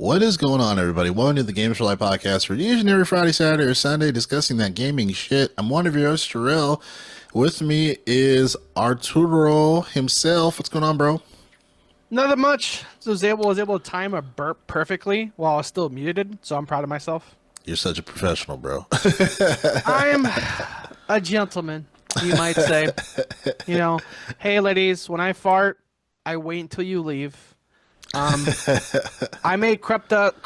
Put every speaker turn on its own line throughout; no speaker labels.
What is going on, everybody? Welcome to the Games for Life podcast. We're usually every Friday, Saturday, or Sunday discussing that gaming shit. I'm one of your hosts, Terrell. With me is Arturo himself. What's going on, bro?
Nothing much. So I was able to time a burp perfectly while I was still muted, so I'm proud of myself.
You're such a professional, bro.
I'm a gentleman, you might say. You know, hey ladies, when I fart, I wait until you leave. Um, I may crop dust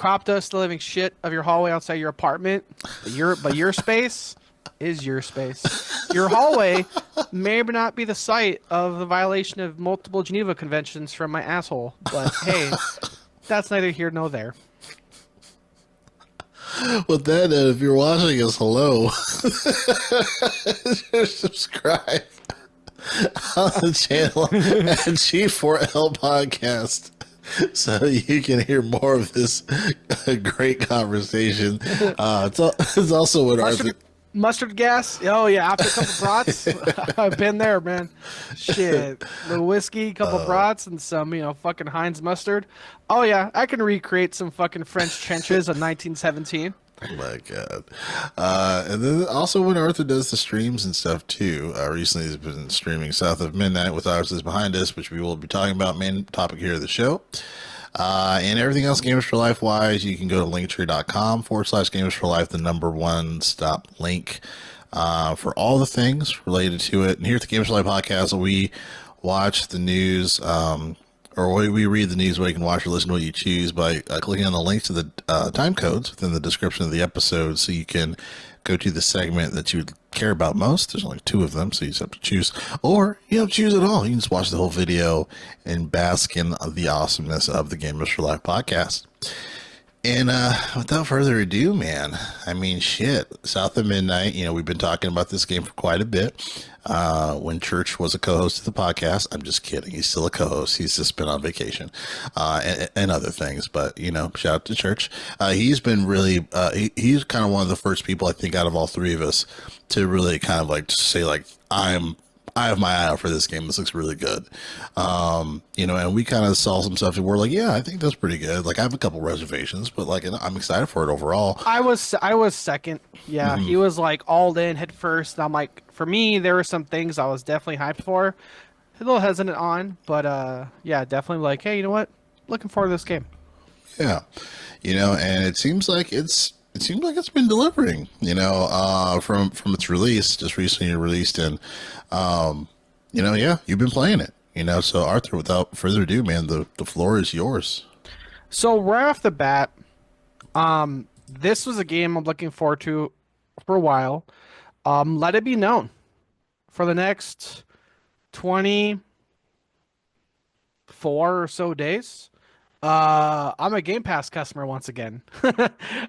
the living shit of your hallway outside your apartment, but your space is your space. Your hallway may or may not be the site of the violation of multiple Geneva Conventions from my asshole, but hey, that's neither here nor there.
With that, if you're watching us, hello. Subscribe on the channel at G4L Podcast so you can hear more of this great conversation. It's also what Arthur.
Mustard gas? Oh yeah, after a couple brats, I've been there, man. Shit, the whiskey, couple brats, and some fucking Heinz mustard. Oh yeah, I can recreate some fucking French trenches of 1917.
Oh my god. And then also when Arthur does the streams and stuff too. Recently he's been streaming South of Midnight with Ours is Behind Us, which we will be talking about, main topic here of the show. And everything else Gamers for Life wise, you can go to linktree.com/Gamers for Life, the number one stop link for all the things related to it. And here at the Gamers for Life podcast, we watch the news, or we read the news where you can watch or listen to what you choose by clicking on the links to the time codes within the description of the episode, so you can go to the segment that you care about most. There's only two of them, so you just have to choose. Or you don't choose at all. You can just watch the whole video and bask in the awesomeness of the Gamers for Life podcast. And without further ado, man, I mean, shit, South of Midnight, we've been talking about this game for quite a bit. When Church was a co-host of the podcast, I'm just kidding. He's still a co-host. He's just been on vacation, and other things. But, shout out to Church. He's been really, he's kind of one of the first people, I think, out of all three of us to really kind of like say, like, I have my eye out for this game. This looks really good. And we kind of saw some stuff and we're like, yeah, I think that's pretty good. Like, I have a couple reservations, but like, I'm excited for it overall.
I was second. Yeah, he was like all in head first. And I'm like, for me, there were some things I was definitely hyped for, a little hesitant on, but yeah, definitely like, hey, you know what? Looking forward to this game.
Yeah. And it seems like it's been delivering, from its release, just recently released. And, yeah, you've been playing it, so Arthur, without further ado, man, the floor is yours.
So right off the bat, this was a game I'm looking forward to for a while. Let it be known, for the next 24 or so days, I'm a Game Pass customer once again.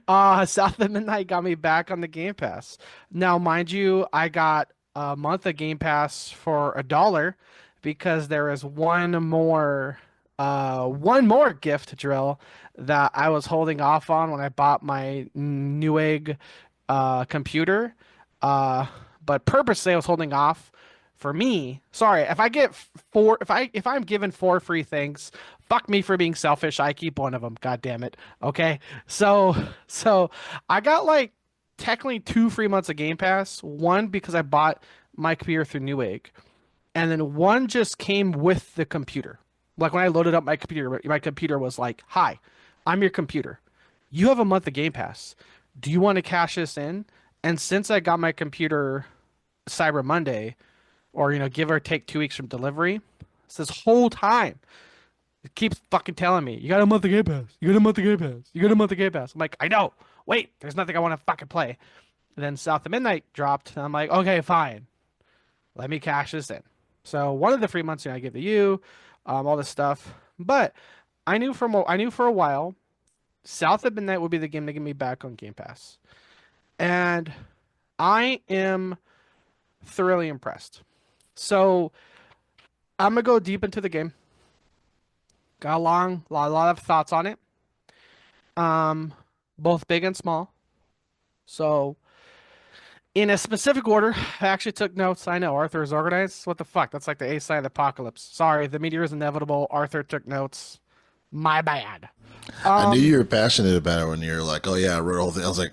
South of Midnight got me back on the Game Pass. Now, mind you, I got a month of Game Pass for $1 because there is one more gift drill that I was holding off on when I bought my Newegg computer. But purposely I was holding off for me. Sorry, if I get four, if I'm given four free things, fuck me for being selfish. I keep one of them. God damn it. Okay. So I got like technically 2 free months of Game Pass. One because I bought my computer through Newegg, and then one just came with the computer. Like when I loaded up my computer was like, "Hi, I'm your computer. You have a month of Game Pass. Do you want to cash this in?" And since I got my computer Cyber Monday, or give or take 2 weeks from delivery, it's this whole time it keeps fucking telling me, "You got a month of Game Pass. You got a month of Game Pass. You got a month of Game Pass." I'm like, I know. Wait, there's nothing I want to fucking play. And then South of Midnight dropped, and I'm like, okay, fine. Let me cash this in. So one of the free months I give to you, all this stuff. But I knew for a while, South of Midnight would be the game to get me back on Game Pass, and I am thoroughly impressed. So I'm gonna go deep into the game. Got a lot of thoughts on it. Both big and small. So in a specific order, I actually took notes. I know Arthur is organized. What the fuck? That's like the A side of the apocalypse. Sorry, the meteor is inevitable. Arthur took notes. My bad.
I knew
Um,
you were passionate about it when you were like, "Oh yeah, I wrote a whole thing." I was like,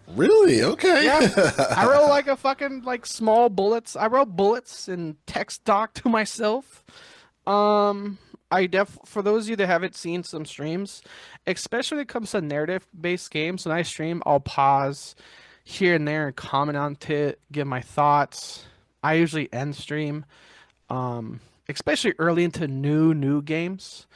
"Really? Okay."
yeah. I wrote like a fucking like small bullets. I wrote bullets and text doc to myself. Um, I def for those of you that haven't seen some streams, especially when it comes to narrative-based games, when I stream, I'll pause here and there and comment on it, give my thoughts. I usually end stream, especially early into new games.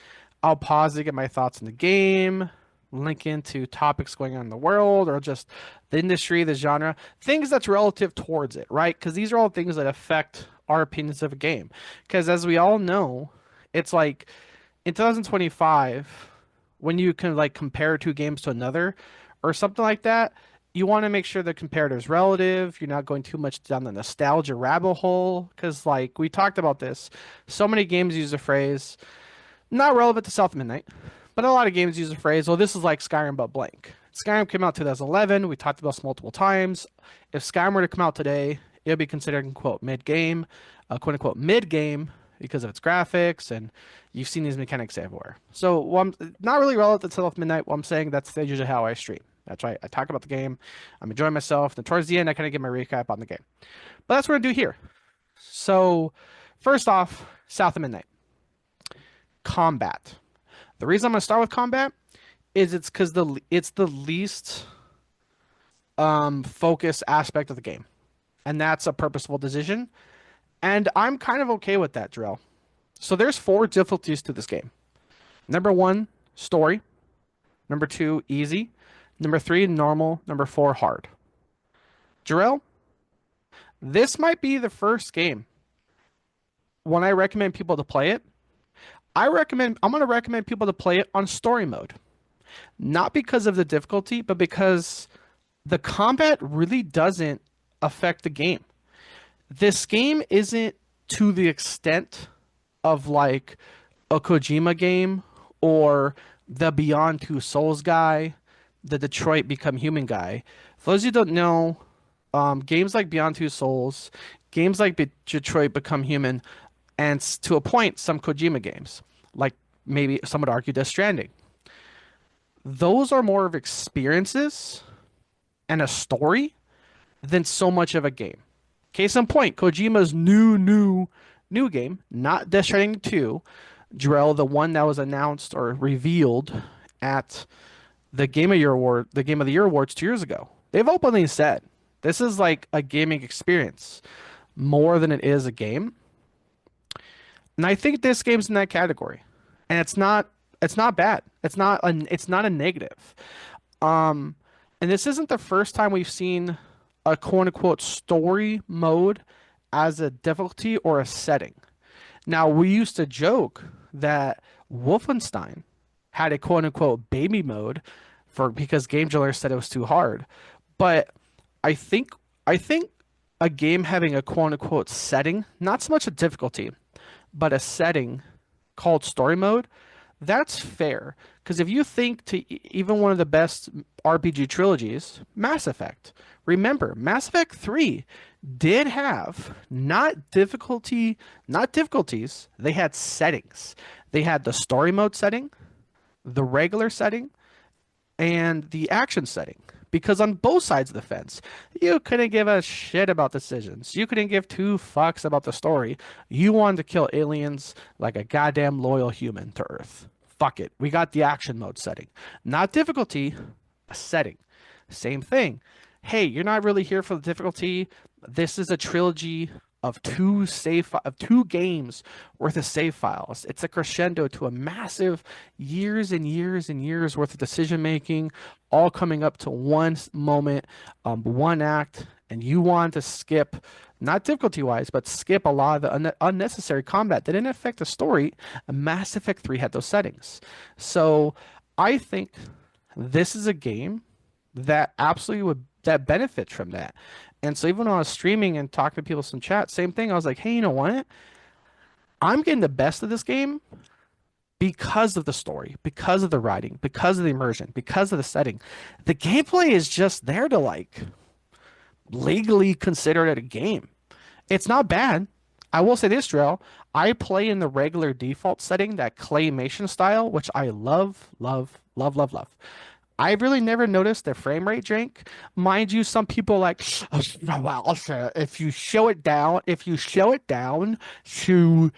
I'll pause to get my thoughts on the game, link into topics going on in the world, or just the industry, the genre, things that's relative towards it, right? Because these are all things that affect our opinions of a game. Because as we all know, it's like in 2025, when you can like compare two games to another or something like that, you want to make sure the comparative is relative. You're not going too much down the nostalgia rabbit hole. Because, like, we talked about this. So many games use the phrase, not relevant to South Midnight, but a lot of games use the phrase, well, this is like Skyrim but blank. Skyrim came out 2011. We talked about this multiple times. If Skyrim were to come out today, it would be considered, quote, mid-game, quote unquote, mid-game because of its graphics, and you've seen these mechanics everywhere. So, not really relevant to South Midnight. What I'm saying, that's usually how I stream. That's right. I talk about the game. I'm enjoying myself. Then towards the end, I kind of give my recap on the game. But that's what we're going to do here. So, first off, South of Midnight combat. The reason I'm going to start with combat is it's because it's the least focus aspect of the game, and that's a purposeful decision. And I'm kind of okay with that, Drill. So there's four difficulties to this game. Number one, story. Number two, easy. Number three, normal. Number four, hard. Jarrell, this might be the first game when I recommend people to play it. I'm going to recommend people to play it on story mode. Not because of the difficulty, but because the combat really doesn't affect the game. This game isn't to the extent of like a Kojima game or the Beyond Two Souls guy, the Detroit Become Human guy. For those of you who don't know, games like Beyond Two Souls, games like Detroit Become Human, and to a point, some Kojima games, like maybe some would argue Death Stranding. Those are more of experiences and a story than so much of a game. Case in point, Kojima's new game, not Death Stranding 2, Drell, the one that was announced or revealed at the Game of the Year awards 2 years ago. They've openly said this is like a gaming experience more than it is a game. And I think this game's in that category. And it's not bad. It's not a negative. Um and this isn't the first time we've seen a quote unquote story mode as a difficulty or a setting. Now, we used to joke that Wolfenstein had a quote unquote baby mode for because game dealers said it was too hard. But I think I think a game having a quote unquote setting, not so much a difficulty, but a setting called story mode, that's fair. Because if you think to even one of the best RPG trilogies, Mass Effect, remember, Mass Effect 3 did have not difficulties, they had settings. They had the story mode setting, the regular setting, and the action setting. Because on both sides of the fence, you couldn't give a shit about decisions. You couldn't give two fucks about the story. You wanted to kill aliens like a goddamn loyal human to Earth. Fuck it. We got the action mode setting. Not difficulty, a setting. Same thing. Hey, you're not really here for the difficulty. This is a trilogy of two games worth of save files. It's a crescendo to a massive years and years and years worth of decision making, all coming up to one moment, one act, and you want to skip, not difficulty wise, but skip a lot of the unnecessary combat that didn't affect the story. Mass Effect 3 had those settings. So I think this is a game that absolutely would that benefits from that. And so even when I was streaming and talking to people in chat, same thing. I was like, hey, you know what? I'm getting the best of this game because of the story, because of the writing, because of the immersion, because of the setting. The gameplay is just there to like legally consider it a game. It's not bad. I will say this, Drell. I play in the regular default setting, that claymation style, which I love, love, love, love, love. I really never noticed the frame rate jank. Mind you, some people like, well, if you show it down to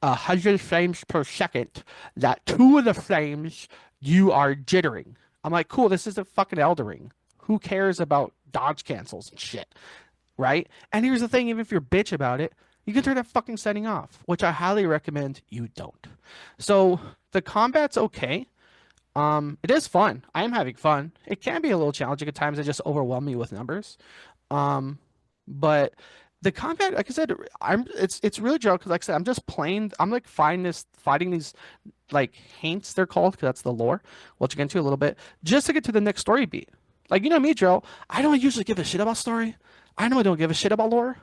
100 frames per second, that two of the frames you are jittering. I'm like, cool, this is a fucking Elden Ring. Who cares about dodge cancels and shit, right? And here's the thing, even if you're bitch about it, you can turn that fucking setting off, which I highly recommend you don't. So the combat's okay. It is fun. I am having fun. It can be a little challenging at times. It just overwhelm me with numbers. Um, but the combat, like I said, it's really joke because, like I said, I'm just playing. I'm like fighting these like haints they're called because that's the lore, which we'll get into a little bit, just to get to the next story beat. Like you know me, Joe. I don't usually give a shit about story. I know I don't give a shit about lore.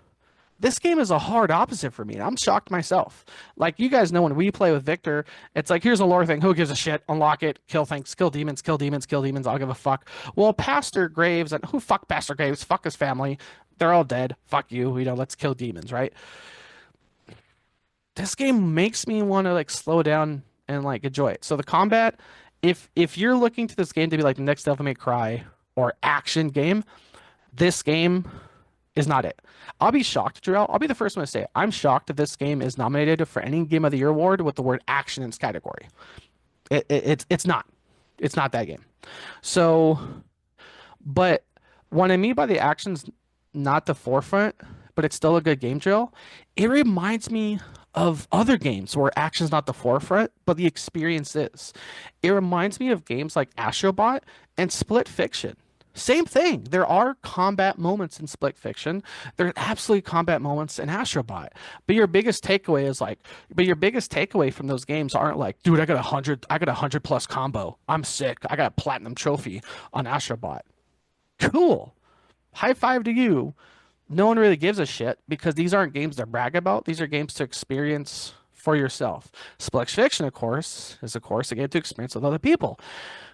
This game is a hard opposite for me. I'm shocked myself. Like you guys know, when we play with Victor, it's like here's a lore thing. Who gives a shit? Unlock it. Kill things. Kill demons. Kill demons. Kill demons. I'll give a fuck. Well, Pastor Graves and who fuck Pastor Graves? Fuck his family. They're all dead. Fuck you. You know, let's kill demons, right? This game makes me want to like slow down and like enjoy it. So the combat, if you're looking to this game to be like the next Devil May Cry or action game, this game is not it. I'll be shocked, Jarrell. I'll be the first one to say it. I'm shocked that this game is nominated for any Game of the Year award with the word action in its category. It's not. It's not that game. So, but what I mean by the action's not the forefront, but it's still a good game drill, it reminds me of other games where action's not the forefront, but the experience is. It reminds me of games like Astrobot and Split Fiction. Same thing. There are combat moments in Split Fiction. There are absolutely combat moments in Astrobot. But your biggest takeaway from those games aren't like, dude, I got 100 plus combo. I'm sick. I got a platinum trophy on Astrobot. Cool. High five to you. No one really gives a shit because these aren't games to brag about. These are games to experience for yourself. Split Fiction, of course, is of course a game to experience with other people.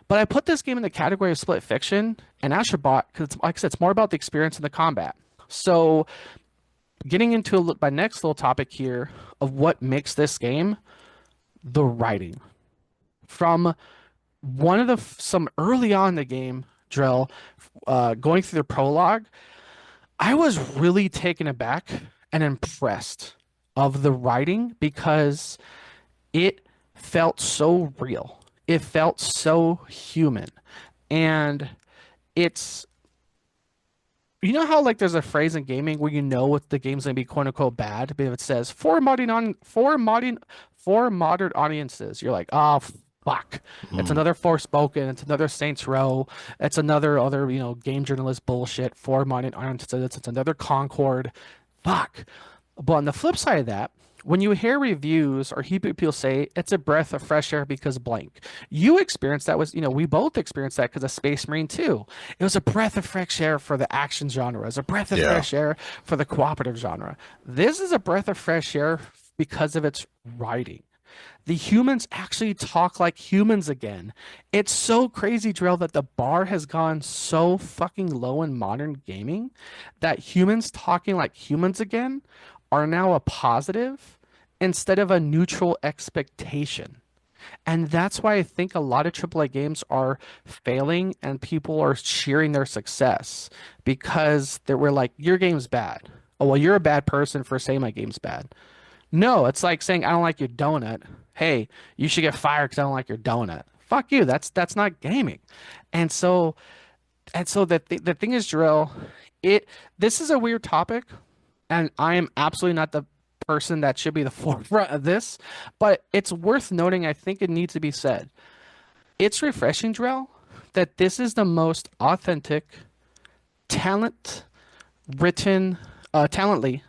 But I put this game in the category of Split Fiction and Astrobot because, like I said, it's more about the experience and the combat. So, getting into my next little topic here of what makes this game, the writing. From one of some early on in the game, Drill, going through the prologue, I was really taken aback and impressed of the writing because it felt so real. It felt so human. And it's you know how like there's a phrase in gaming where you know what the game's gonna be quote unquote bad, but if it says for modern audiences, you're like, oh fuck. It's
Mm.
another Forspoken, it's another Saints Row, it's another other, game journalist bullshit for modern audiences, it's another Concord. Fuck. But on the flip side of that, when you hear reviews or hear people say it's a breath of fresh air because blank, you experienced that we both experienced that because of Space Marine 2. It was a breath of fresh air for the action genre. It was a breath of
Yeah.
fresh air for the cooperative genre. This is a breath of fresh air because of its writing. The humans actually talk like humans again. It's so crazy, Drill, that the bar has gone so fucking low in modern gaming that humans talking like humans again are now a positive instead of a neutral expectation. And that's why I think a lot of AAA games are failing and people are cheering their success because they were like, your game's bad. Oh, well, you're a bad person for saying my game's bad. No, it's like saying I don't like your donut. Hey, you should get fired because I don't like your donut. Fuck you. That's not gaming. And so the thing is, Drill, it this is a weird topic, and I am absolutely not the person that should be the forefront of this, but it's worth noting. I think it needs to be said. It's refreshing, Drill, that this is the most authentic, talent written, talently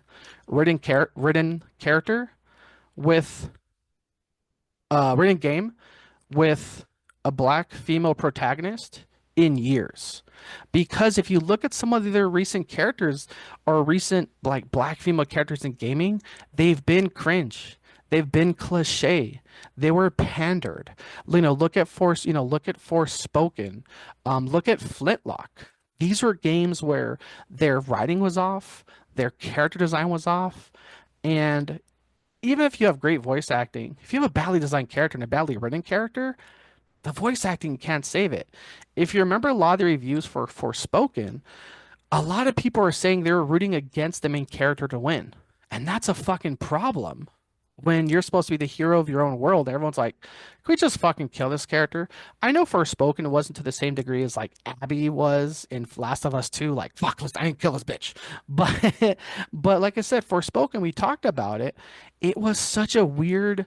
written character with written game with a black female protagonist in years. Because if you look at some of their recent characters or recent like black female characters in gaming, they've been cringe. They've been cliche. They were pandered. Look at Forspoken. Look at Flintlock. These were games where their writing was off, their character design was off, And even if you have great voice acting, if you have a badly designed character and a badly written character, the voice acting can't save it. If you remember a lot of the reviews for Forspoken, a lot of people are saying they were rooting against the main character to win. And that's a fucking problem. When you're supposed to be the hero of your own world, everyone's like, can we just fucking kill this character? I know Forspoken wasn't to the same degree as like Abby was in Last of Us 2, like, fuck, let's I didn't kill this bitch. But but like I said, Forspoken, we talked about it. It was such a weird,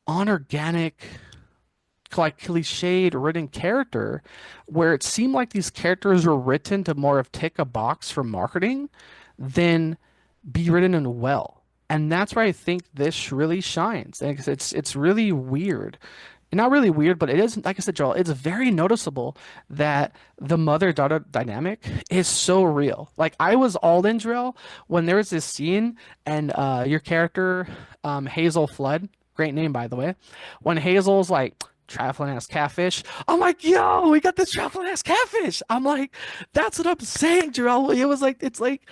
unorganic, like cliched written character where it seemed like these characters were written to more of tick a box for marketing than be written in well. And that's where I think this really shines. And it's really weird. Not really weird, but it is, like I said, Joel, it's very noticeable that the mother-daughter dynamic is so real. Like I was all in, Joel, when there was this scene and your character, Hazel Flood, great name by the way, when Hazel's like traveling ass catfish. I'm like, yo, we got this traveling ass catfish. I'm like, that's what I'm saying, Jarrell. It was like, it's like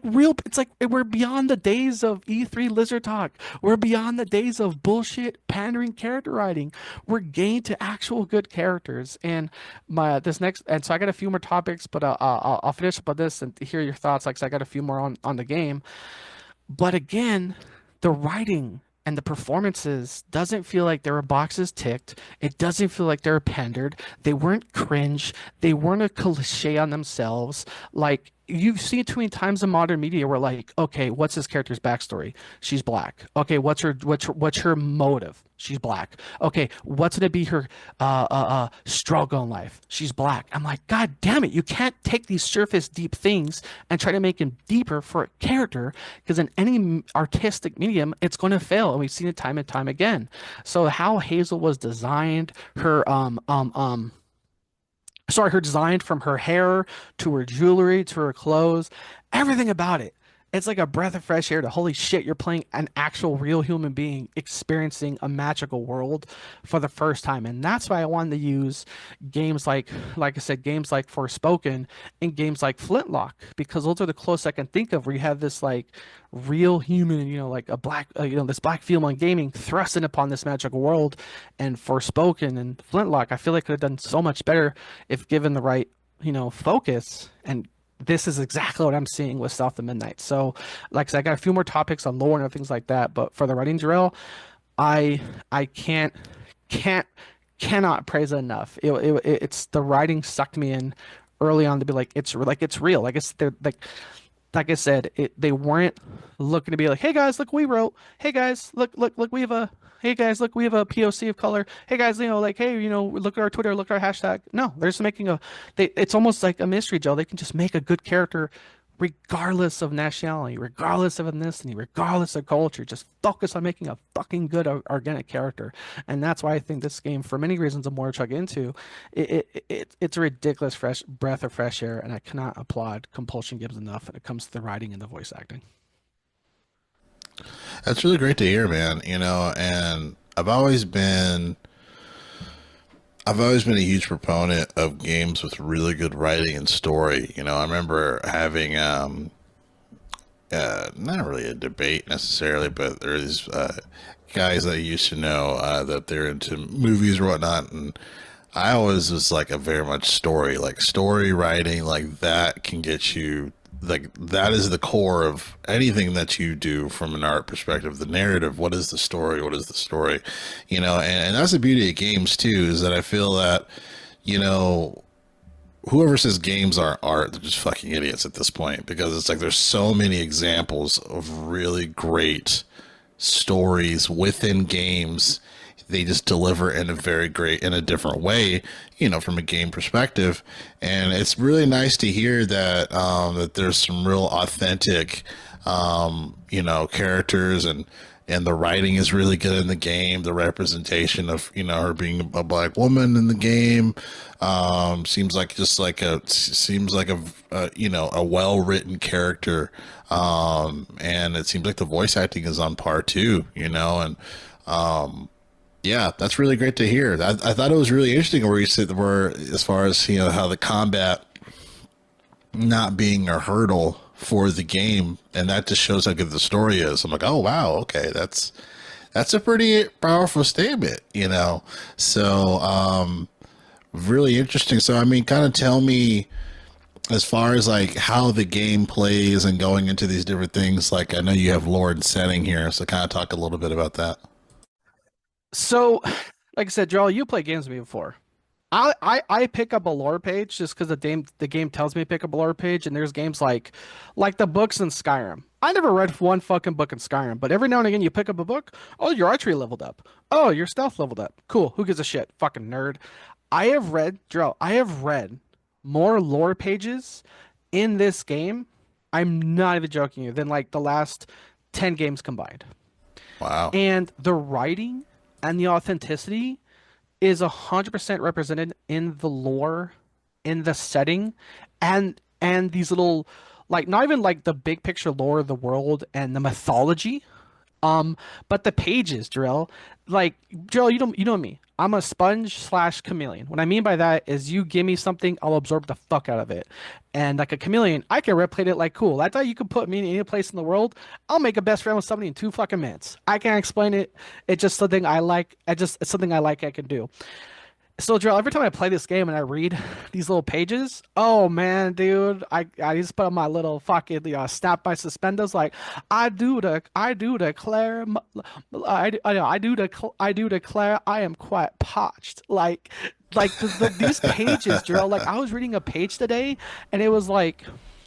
real. It's like we're beyond the days of E3 lizard talk. We're beyond the days of bullshit pandering character writing. We're getting to actual good characters. And my this next, and so I got a few more topics, but I'll finish up on this and hear your thoughts. Like, so I got a few more on the game. But again, the writing and the performances doesn't feel like there were boxes ticked. It doesn't feel like they were pandered. They weren't cringe. They weren't a cliche on themselves. Like you've seen too many times in modern media where like, okay, what's this character's backstory? She's black. Okay, what's her motive? She's black. Okay, what's gonna be her struggle in life? She's black. I'm like, God damn it, you can't take these surface deep things and try to make them deeper for a character because in any artistic medium, it's going to fail, and we've seen it time and time again. So how Hazel was designed, her design from her hair to her jewelry to her clothes, everything about it. It's like a breath of fresh air to holy shit, you're playing an actual real human being experiencing a magical world for the first time. And that's why I wanted to use games like I said, games like Forspoken and games like Flintlock, because those are the closest I can think of where you have this like real human, like a black, this black female in gaming thrusting upon this magical world. And Forspoken and Flintlock, I feel like could have done so much better if given the right, focus. And this is exactly what I'm seeing with South of Midnight. So, like I said, I got a few more topics on lore and other things like that. But for the writing, Jarrell, I can't cannot praise it enough. It's the writing sucked me in early on to be like it's real. Like it's they're like I said, they weren't looking to be like, hey guys, look, we wrote. Hey guys, look, we have a. Hey guys, look, we have a POC of color. Hey guys, like, hey, look at our Twitter, look at our hashtag. No, they're just making it's almost like a mystery, Joe. They can just make a good character regardless of nationality, regardless of ethnicity, regardless of culture. Just focus on making a fucking good organic character. And that's why I think this game, for many reasons, I'm more to check into. It's a ridiculous fresh breath of fresh air, and I cannot applaud Compulsion Games enough when it comes to the writing and the voice acting.
That's really great to hear, man. And I've always been a huge proponent of games with really good writing and story. I remember having not really a debate necessarily, but there's guys that I used to know that they're into movies or whatnot, and I always was like a very much story writing, like that can get you, like that is the core of anything that you do from an art perspective. The narrative, what is the story? What is the story? And that's the beauty of games too, is that I feel that, you know, whoever says games aren't art, they're just fucking idiots at this point, because it's like there's so many examples of really great stories within games. They just deliver in a very great, in a different way, from a game perspective. And it's really nice to hear that that there's some real authentic characters, and the writing is really good in the game. The representation of her being a black woman in the game seems like a well written character, and it seems like the voice acting is on par too. And yeah, that's really great to hear. I thought it was really interesting where you said, where as far as how the combat not being a hurdle for the game, and that just shows how good the story is. I'm like, oh wow, okay, that's a pretty powerful statement, you know. So really interesting. So I mean, kind of tell me as far as like how the game plays and going into these different things. Like I know you have lore and setting here, so kind of talk a little bit about that.
So, like I said, Joel, you play games with me before. I pick up a lore page just because the game tells me to pick up a lore page, and there's games like the books in Skyrim. I never read one fucking book in Skyrim, but every now and again you pick up a book. Oh, your archery leveled up. Oh, your stealth leveled up. Cool. Who gives a shit? Fucking nerd. I have read more lore pages in this game. I'm not even joking you, than like the last 10 games combined.
Wow.
And the writing and the authenticity is 100% represented in the lore, in the setting, and these little, like, not even like the big picture lore of the world and the mythology, but the pages, Drill. Like, Drill, you know me. I'm a sponge slash chameleon. What I mean by that is you give me something, I'll absorb the fuck out of it. And like a chameleon, I can replicate it like cool. I thought you could put me in any place in the world. I'll make a best friend with somebody in 2 fucking minutes. I can't explain it. It's just something I like. It's something I like I can do. So, Joel, every time I play this game and I read these little pages, oh man, dude, I just put on my little fucking snap my suspenders like I do declare I do declare I am quite parched. Like these pages, Joel. Like I was reading a page today, and it was like.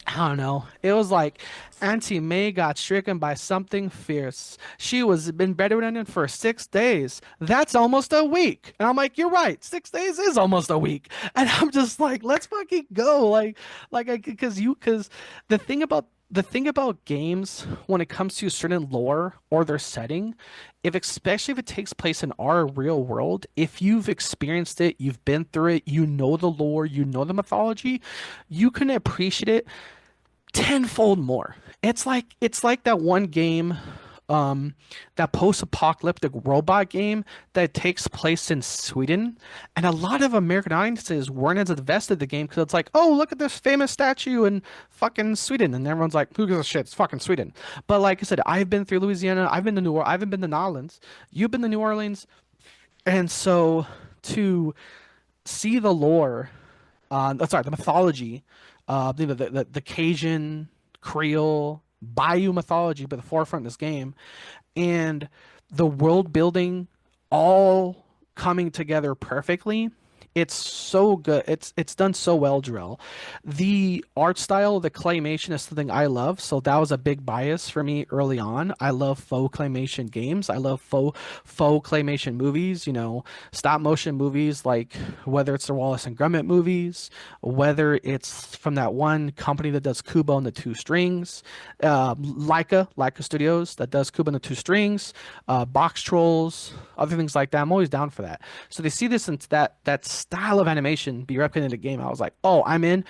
I don't know. It was like Auntie May got stricken by something fierce. She was been bedridden for 6 days. That's almost a week. And I'm like, you're right. 6 days is almost a week. And I'm just like, let's fucking go. Because the thing about games when it comes to certain lore or their setting, if especially if it takes place in our real world, if you've experienced it, you've been through it, you know the lore, you know the mythology, you can appreciate it tenfold more. It's like that one game, that post-apocalyptic robot game that takes place in Sweden, and a lot of American audiences weren't as invested in the game because it's like, oh, look at this famous statue in fucking Sweden, and everyone's like, who gives a shit? It's fucking Sweden. But like I said, I've been through Louisiana, I've been to New Orleans, I haven't been to New Orleans, you've been to New Orleans, and so to see the lore sorry, the mythology, the Cajun, Creole, Bayou mythology, but the forefront of this game, and the world building all coming together perfectly. It's so good. It's done so well, Drill. The art style, the claymation is something I love, so that was a big bias for me early on. I love faux claymation games. I love faux claymation movies, stop motion movies, like whether it's the Wallace and Gromit movies, whether it's from that one company that does Kubo and the Two Strings, Leica Studios that does Kubo and the Two Strings, Box Trolls, other things like that. I'm always down for that. So they see this into that style of animation be replicated in the game. I was like, oh, I'm in.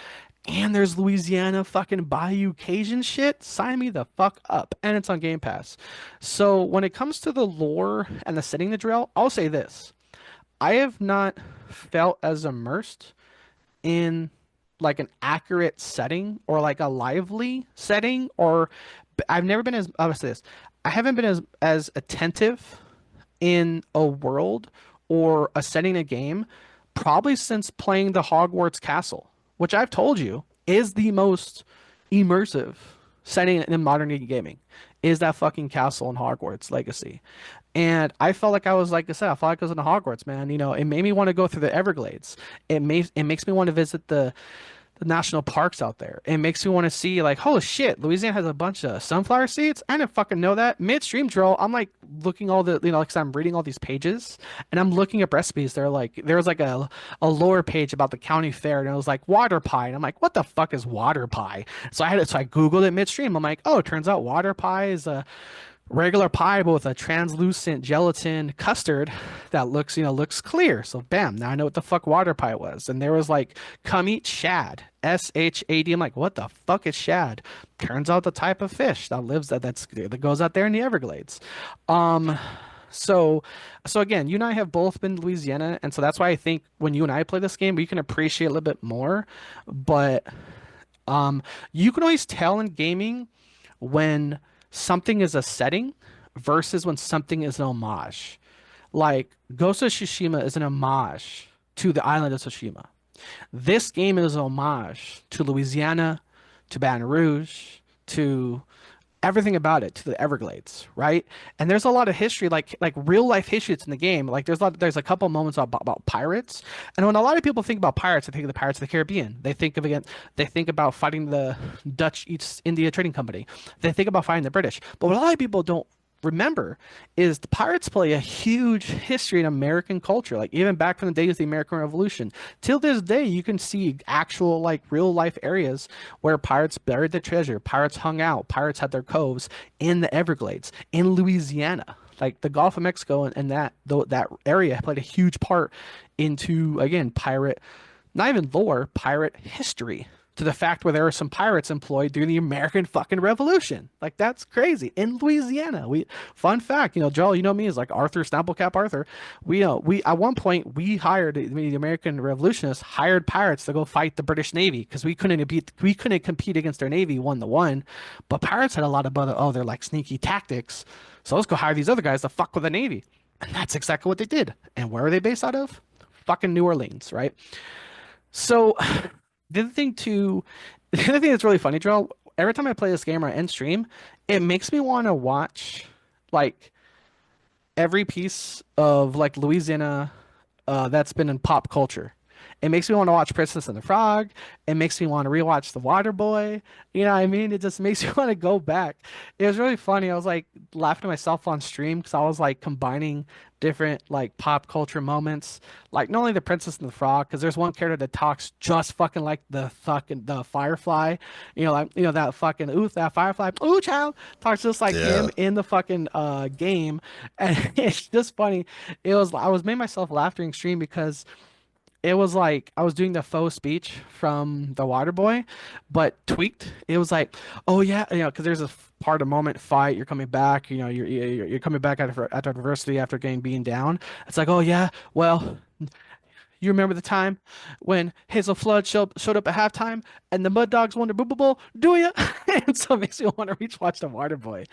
And there's Louisiana fucking Bayou Cajun shit. Sign me the fuck up. And it's on Game Pass. So when it comes to the lore and the setting the drill, I'll say this. I have not felt as immersed in like an accurate setting or like a lively setting, or I've never been as, I'll say this. I haven't been as attentive in a world or a setting a game probably since playing the Hogwarts Castle, which I've told you is the most immersive setting in modern day gaming, is that fucking castle in Hogwarts Legacy. And I felt like I was, like I said, I felt like I was in Hogwarts, man. It made me want to go through the Everglades. It makes me want to visit the national parks out there. It makes me want to see, like, holy shit, Louisiana has a bunch of sunflower seeds. I didn't fucking know that. Midstream drill, I'm like looking all the, like, 'cause I'm reading all these pages and I'm looking up recipes. They're like, there was like a lower page about the county fair, and it was like water pie. And I'm like, what the fuck is water pie? So I Googled it midstream. I'm like, oh, it turns out water pie is a regular pie but with a translucent gelatin custard that looks clear. So bam, now I know what the fuck water pie was. And there was like, come eat shad, SHAD. I'm like, what the fuck is shad? Turns out the type of fish that goes out there in the Everglades. Um so so again, you and I have both been to Louisiana, and so that's why I think when you and I play this game we can appreciate a little bit more. But Um, you can always tell in gaming when something is a setting versus when something is an homage. Like Ghost of Tsushima is an homage to the island of Tsushima. This game is an homage to Louisiana, to Baton Rouge, to everything about it, to the Everglades, right? And there's a lot of history, like real life history that's in the game. Like there's a couple moments about pirates, and when a lot of people think about pirates, they think of the Pirates of the Caribbean. They think about fighting the Dutch East India Trading Company. They think about fighting the British. But what a lot of people don't remember is the pirates play a huge history in American culture, like even back from the days of the American Revolution. Till this day, you can see actual like real life areas where pirates buried their treasure, pirates hung out, pirates had their coves in the Everglades, in Louisiana. Like the Gulf of Mexico and that area played a huge part into again pirate, not even lore, pirate history, to the fact where there were some pirates employed during the American fucking Revolution. Like that's crazy. In Louisiana. We fun fact, Joel, you know me as like Arthur Snapplecap Arthur. We at one point we hired the American revolutionists hired pirates to go fight the British Navy because we couldn't compete against their Navy 1-to-1. But pirates had a lot of they're like sneaky tactics. So let's go hire these other guys to fuck with the Navy. And that's exactly what they did. And where are they based out of? Fucking New Orleans, right? So the other thing too, the other thing that's really funny, Joel, every time I play this game or I end stream, it makes me want to watch like every piece of like Louisiana that's been in pop culture. It makes me want to watch Princess and the Frog. It makes me want to rewatch The Water Boy. You know what I mean? It just makes me want to go back. It was really funny. I was like laughing to myself on stream because I was like combining different like pop culture moments. Like not only the Princess and the Frog, because there's one character that talks just fucking like the Firefly. That fucking ooh that Firefly ooh child talks just like
Yeah.
him in the fucking game, and it's just funny. I was made myself laugh during stream because it was like I was doing the faux speech from the water boy, but tweaked. It was like, oh yeah, because there's a part of moment fight. You're coming back. You're coming back after adversity after getting beaten down. It's like, oh yeah, well, you remember the time when Hazel Flood showed up at halftime and the Mud Dogs won the Boo Boo Bowl, do you? And so it makes me want to reach watch the water boy.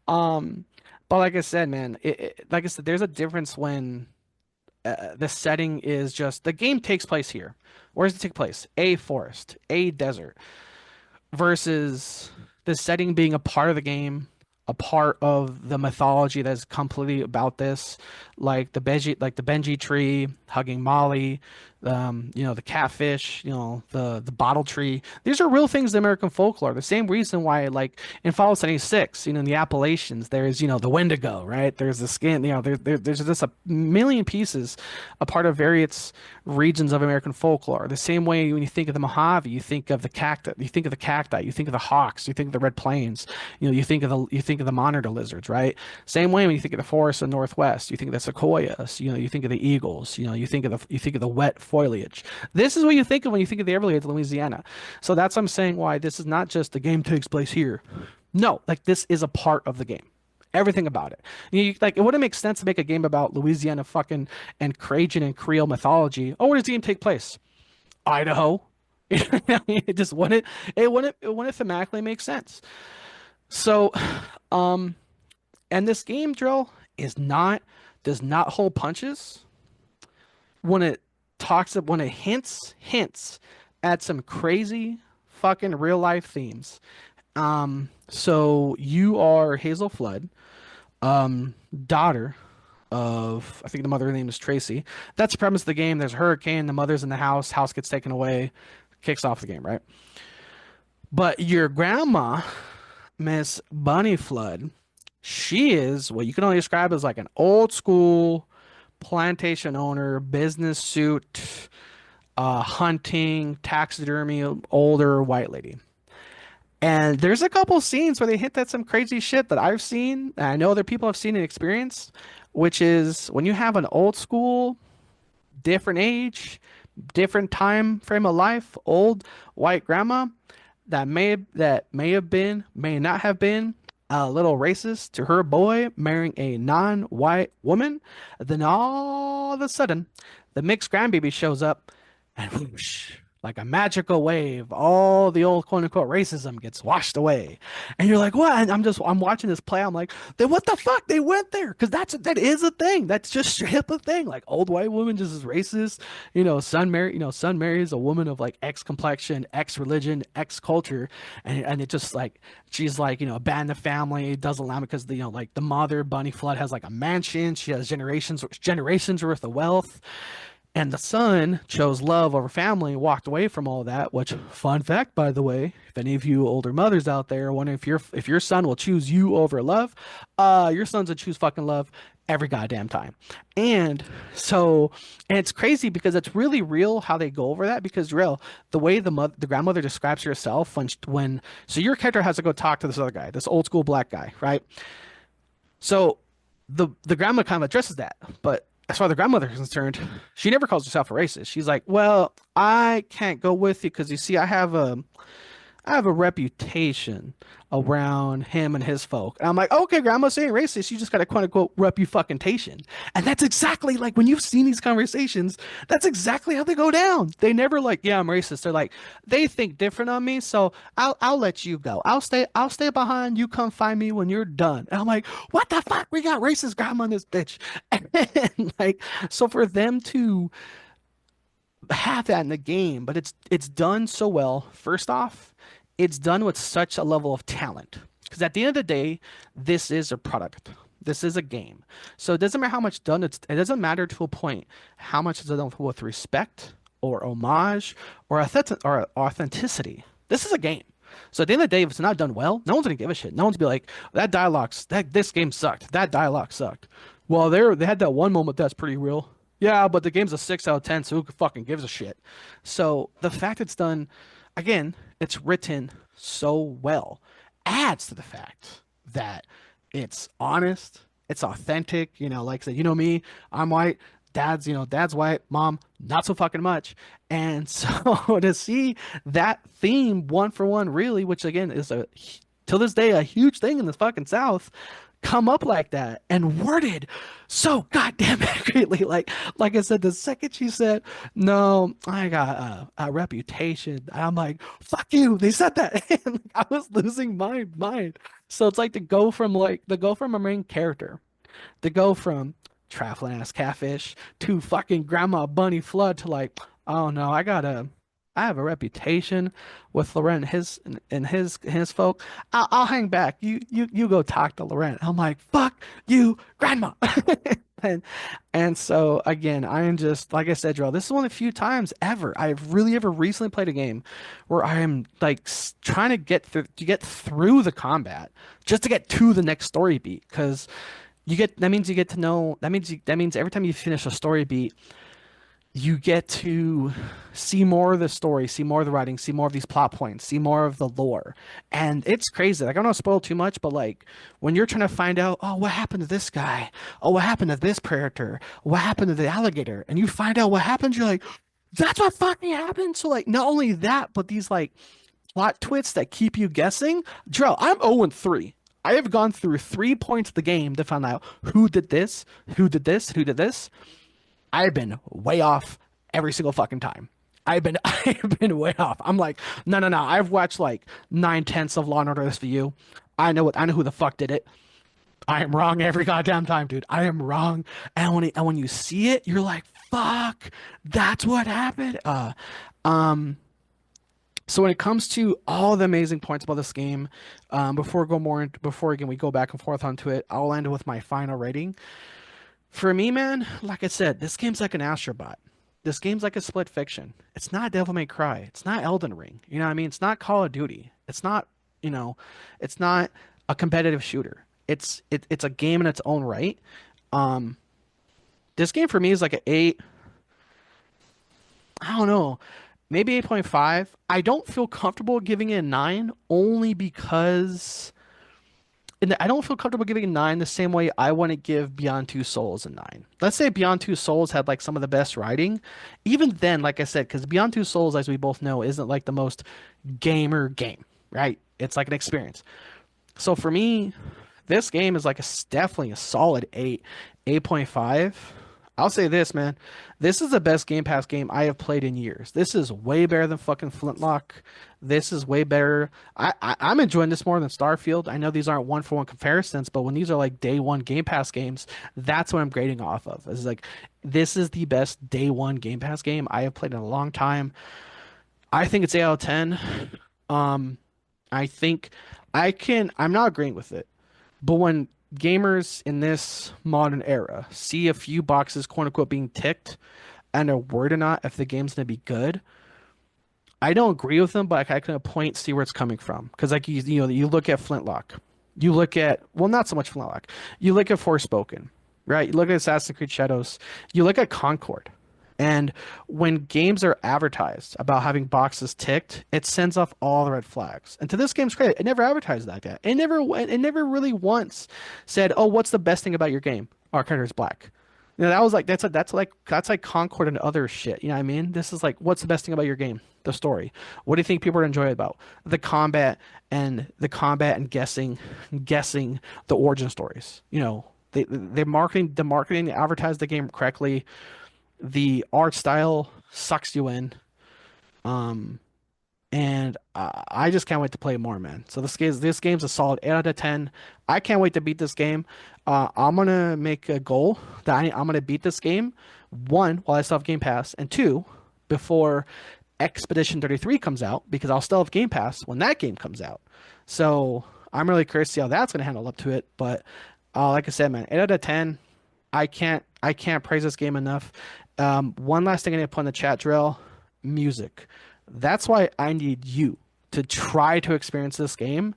Um, but like I said, man, like I said, there's a difference when the setting is just the game takes place here. Where does it take place? A forest, a desert, versus the setting being a part of the game, a part of the mythology that's completely about this, like the Benji tree hugging Molly, the catfish, the bottle tree. These are real things in American folklore. The same reason why, like in Fallout 76, in the Appalachians, there's the Wendigo, right? There's the skin, there's just a million pieces, a part of various regions of American folklore. The same way when you think of the Mojave, you think of the cacti, you think of the hawks, you think of the red plains, you think of the monitor lizards, right? Same way when you think of the forests in the Northwest, you think of the sequoias, you think of the eagles, you think of the wet foliage. This is what you think of when you think of the Everglades, Louisiana. So that's what I'm saying why this is not just the game takes place here. No, like this is a part of the game. Everything about it. Like it wouldn't make sense to make a game about Louisiana fucking and Cajun and Creole mythology. Oh, where does the game take place? Idaho. It just wouldn't. It wouldn't thematically make sense. So, um, and this game drill is not does not hold punches when it when it hints at some crazy fucking real life themes. So you are Hazel Flood, daughter of, I think the mother name is Tracy. That's the premise of the game. There's a hurricane, the mother's in the house gets taken away, kicks off the game, right? But your grandma, Miss Bunny Flood, she is what you can only describe as like an old school plantation owner, business suit, hunting, taxidermy, older white lady. And there's a couple scenes where they hint at some crazy shit that I've seen, and I know other people have seen and experienced, which is when you have an old school, different age, different time frame of life, old white grandma that may have been, may not have been a little racist to her boy marrying a non-white woman, then all of a sudden the mixed grandbaby shows up and whoosh, like a magical wave, all the old quote unquote racism gets washed away. And you're like, what? And I'm watching this play. I'm like, then what the fuck? They went there. Cause that is a thing. That's just straight up a thing. Like old white woman just is racist. Son marries a woman of like X complexion, X religion, X culture. And it just like, she's like, abandoned the family, doesn't allow me because like the mother, Bunny Flood, has like a mansion. She has generations worth of wealth. And the son chose love over family, walked away from all that, which fun fact, by the way, if any of you older mothers out there wondering if your son will choose you over love, your son's will choose fucking love every goddamn time. And so, and it's crazy because it's really real how they go over that because real, the way the grandmother describes herself so your character has to go talk to this other guy, this old school black guy, right? So the grandma kind of addresses that, but as far as the grandmother is concerned, she never calls herself a racist. She's like, "Well, I can't go with you because you see, I have a reputation around him and his folk." And I'm like, okay, grandma saying racist, you just got a quote unquote reputation. And that's exactly like when you've seen these conversations, that's exactly how they go down. They never like, yeah, I'm racist. They're like, they think different on me, so I'll let you go. I'll stay behind. You come find me when you're done. And I'm like, what the fuck? We got racist grandma in this bitch. And like, so for them to have that in the game, but it's done so well. First off, it's done with such a level of talent. Because at the end of the day, this is a product. This is a game. So it doesn't matter how much done it doesn't matter to a point how much is done with respect or homage or authenticity. This is a game. So at the end of the day, if it's not done well, no one's gonna give a shit. No one's gonna be like, this game sucked. That dialogue sucked. Well, they had that one moment that's pretty real. Yeah, but the game's a 6 out of 10, so who fucking gives a shit? So the fact it's done, again, it's written so well, adds to the fact that it's honest, it's authentic. Like I said, me, I'm white, dad's white, mom, not so fucking much. And so to see that theme one for one, really, which again is till this day, a huge thing in the fucking South, come up like that and worded so goddamn accurately. Like I said, the second she said, "No, I got a reputation," I'm like, "Fuck you!" They said that, and I was losing my mind. So it's like to go from a main character, to go from traveling ass catfish to fucking Grandma Bunny Flood to like, oh no, I have a reputation with Laurent and his folk. I'll hang back. You go talk to Laurent. I'm like, fuck you, Grandma. And so again, I am just like I said, Joel. This is one of the few times ever I've really ever recently played a game where I am like trying to get through the combat just to get to the next story beat because you get to know that means every time you finish a story beat you get to see more of the story, see more of the writing, see more of these plot points, see more of the lore. And it's crazy. Like, I don't want to spoil too much, but like when you're trying to find out, oh, what happened to this guy? Oh, what happened to this predator? What happened to the alligator? And you find out what happened, you're like, that's what fucking happened. So like not only that, but these like plot twists that keep you guessing. Drell, I'm 0-3. I have gone through 3 points of the game to find out who did this, who did this, who did this. I've been way off every single fucking time. I've been way off. I'm like, no, no, no. I've watched like 9/10 of Law and Order SVU. I know who the fuck did it. I am wrong every goddamn time, dude. I am wrong. And when you see it, you're like, fuck, that's what happened. Um, so when it comes to all the amazing points about this game, before again we go back and forth onto it, I'll end with my final rating. For me, man, like I said, this game's like an Astrobot. This game's like a Split Fiction. It's not Devil May Cry. It's not Elden Ring. You know what I mean? It's not Call of Duty. It's not, you know, it's not a competitive shooter. It's a game in its own right. Um, this game for me is like an eight. I don't know, maybe 8.5. I don't feel comfortable giving it a nine only because I don't feel comfortable giving a nine the same way I want to give Beyond Two Souls a nine. Let's say Beyond Two Souls had like some of the best writing. Even then, like I said, because Beyond Two Souls, as we both know, isn't like the most gamer game, right? It's like an experience. So for me, this game is like definitely a solid 8, 8.5. I'll say this, man. This is the best Game Pass game I have played in years. This is way better than fucking Flintlock. This is way better. I'm enjoying this more than Starfield. I know these aren't one for one comparisons, but when these are like day one Game Pass games, that's what I'm grading off of. It's like this is the best day one Game Pass game I have played in a long time. I think it's 8 out of 10. Um, I think I'm not agreeing with it. But when gamers in this modern era see a few boxes, quote unquote, being ticked and are worried or not if the game's gonna be good, I don't agree with them, but I can point see where it's coming from. Because like you look at Flintlock, you look at well, not so much Flintlock. You look at Forspoken, right? You look at Assassin's Creed Shadows. You look at Concord. And when games are advertised about having boxes ticked, it sends off all the red flags. And to this game's credit, it never advertised like that. It never really once said, "Oh, what's the best thing about your game? Our character is black." That was like that's like Concord and other shit. You know what I mean? This is like, what's the best thing about your game? The story. What do you think people are enjoy about the combat and guessing the origin stories? The marketing advertised the game correctly. The art style sucks you in. Um, and I just can't wait to play more, man. So this game's a solid 8 out of 10. I can't wait to beat this game. I'm gonna make a goal that I'm gonna beat this game. One, while I still have Game Pass, and two, before Expedition 33 comes out, because I'll still have Game Pass when that game comes out. So I'm really curious to see how that's gonna handle up to it. But like I said, man, 8 out of 10. I can't praise this game enough. One last thing I need to put in the chat drill, music. That's why I need you to try to experience this game.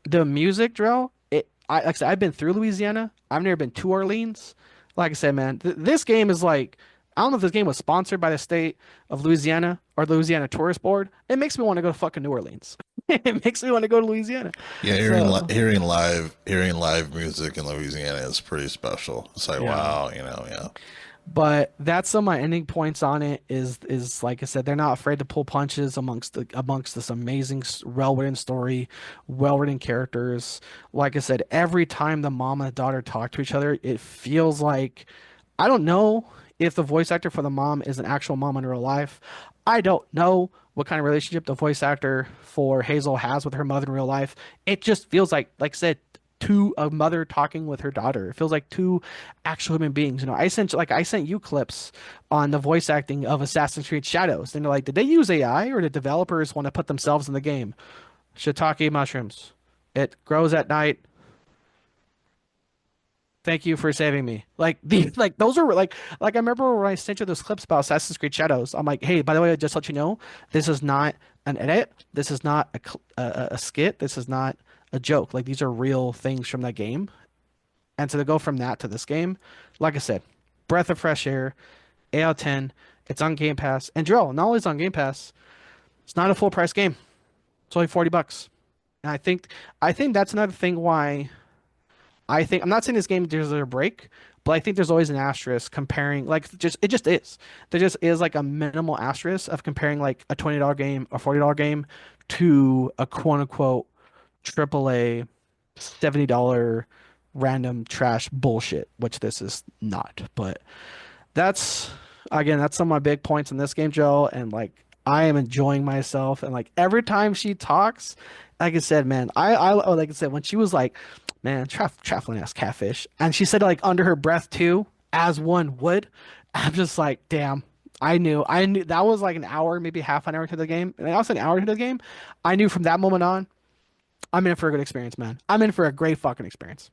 The music drill, like I said, I've been through Louisiana. I've never been to Orleans. Like I said, man, this game is like, I don't know if this game was sponsored by the state of Louisiana or Louisiana Tourist Board. It makes me want to go to fucking New Orleans. It makes me want to go to Louisiana.
Yeah,
So,
hearing live music in Louisiana is pretty special. It's like
yeah.
wow, yeah.
But that's some of my ending points on it is like I said, they're not afraid to pull punches amongst this amazing well-written story, well-written characters. Like I said, every time the mom and the daughter talk to each other, it feels like I don't know if the voice actor for the mom is an actual mom in real life. I don't know what kind of relationship the voice actor for Hazel has with her mother in real life. It just feels like I said, to a mother talking with her daughter. It feels like two actual human beings. I sent you clips on the voice acting of Assassin's Creed Shadows. And they're like, did they use AI or did developers want to put themselves in the game? Shiitake mushrooms. It grows at night. Thank you for saving me. Like the like those are like I remember when I sent you those clips about Assassin's Creed Shadows. I'm like, hey, by the way, I just let you know, this is not an edit. This is not a skit. This is not a joke. Like these are real things from that game. And so to go from that to this game, like I said, breath of fresh air, 8 out of 10. It's on Game Pass. And Joe, not only is it on Game Pass, it's not a full price game. It's only $40. And I think that's another thing why I'm not saying this game deserves a break, but I think there's always an asterisk comparing like just it just is. There just is like a minimal asterisk of comparing like a $20 game or $40 game to a quote unquote AAA $70 random trash bullshit, which this is not. But that's that's some of my big points in this game, Joe. And like I am enjoying myself. And like every time she talks, like I said, man, like I said, when she was like, man, traveling ass catfish, and she said it like under her breath too, as one would. I'm just like, damn. I knew that was like an hour, maybe half an hour into the game. And also an hour into the game. I knew from that moment on, I'm in for a good experience, man. I'm in for a great fucking experience.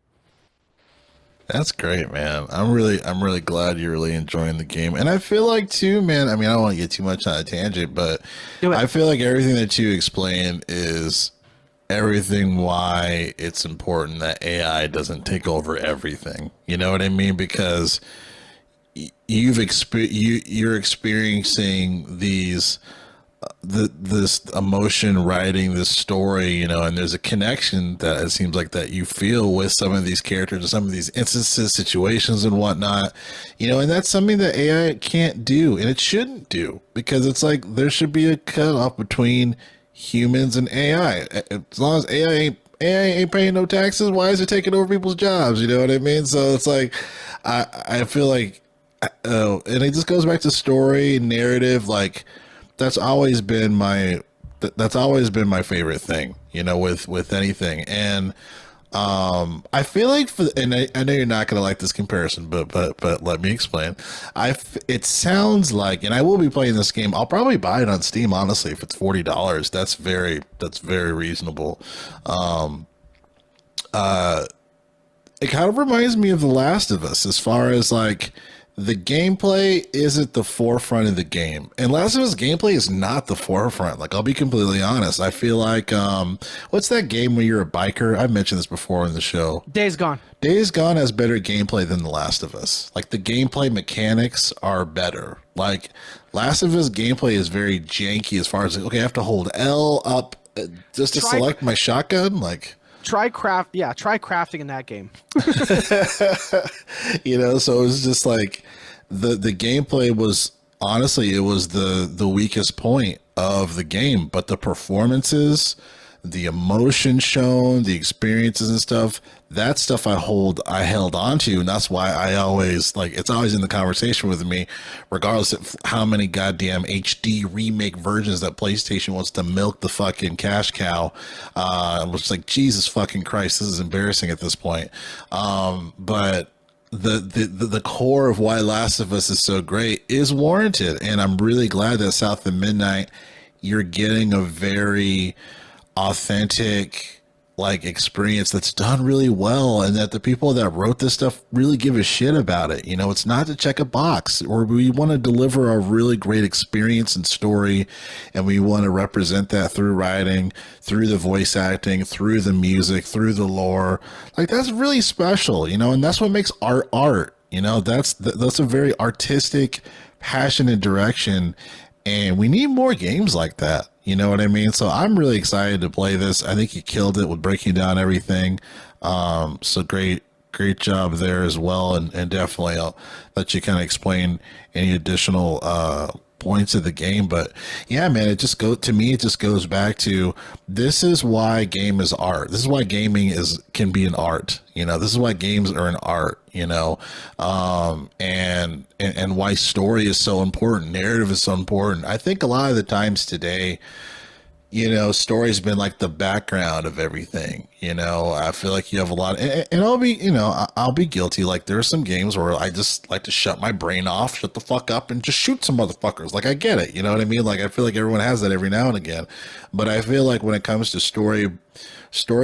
That's great, man. I'm really glad you're really enjoying the game. And I feel like too, man, I mean, I don't want to get too much on a tangent, but
Do it.
I feel like everything that you explained is everything why it's important that AI doesn't take over everything. You know what I mean? Because you're experiencing this emotion writing this story, and there's a connection that it seems like that you feel with some of these characters and some of these instances, situations and whatnot, and that's something that AI can't do and it shouldn't do, because it's like there should be a cutoff between humans and AI. As long as AI ain't paying no taxes, why is it taking over people's jobs? You know what I mean? So it's like I feel like Oh, and it just goes back to story, narrative. Like that's always been my that's always been my favorite thing. With anything, and I feel like I know you're not gonna like this comparison, but let me explain. It sounds like, and I will be playing this game. I'll probably buy it on Steam. Honestly, if it's $40, that's very reasonable. It kind of reminds me of The Last of Us as far as like the gameplay isn't the forefront of the game. And Last of Us gameplay is not the forefront. Like I'll be completely honest. I feel like what's that game where you're a biker? I've mentioned this before in the show.
Days Gone.
Days Gone has better gameplay than The Last of Us. Like the gameplay mechanics are better. Like Last of Us gameplay is very janky as far as okay, I have to hold L up just to
Try
select my shotgun. Like
try crafting in that game.
so it was just like the gameplay was honestly it was the weakest point of the game, but the performances, the emotion shown, the experiences and stuff, that stuff I held on to, and that's why I always like it's always in the conversation with me, regardless of how many goddamn HD remake versions that PlayStation wants to milk the fucking cash cow. Which is like Jesus fucking Christ, this is embarrassing at this point. But the core of why Last of Us is so great is warranted, and I'm really glad that South of Midnight you're getting a very authentic like experience that's done really well, and that the people that wrote this stuff really give a shit about it. It's not to check a box, or we want to deliver a really great experience and story, and we want to represent that through writing, through the voice acting, through the music, through the lore. Like that's really special, and that's what makes art. That's a very artistic, passionate direction, and we need more games like that. You know what I mean? So I'm really excited to play this. I think you killed it with breaking down everything. So great job there as well. And definitely I'll let you kind of explain any additional points of the game. But yeah, man, to me, it just goes back to this is why game is art. This is why gaming can be an art. This is why games are an art, and why story is so important. Narrative is so important. I think a lot of the times today, story's been like the background of everything. I feel like you have a lot, and I'll be guilty. Like there are some games where I just like to shut my brain off, shut the fuck up, and just shoot some motherfuckers. Like I get it, you know what I mean? Like I feel like everyone has that every now and again, but I feel like when it comes to story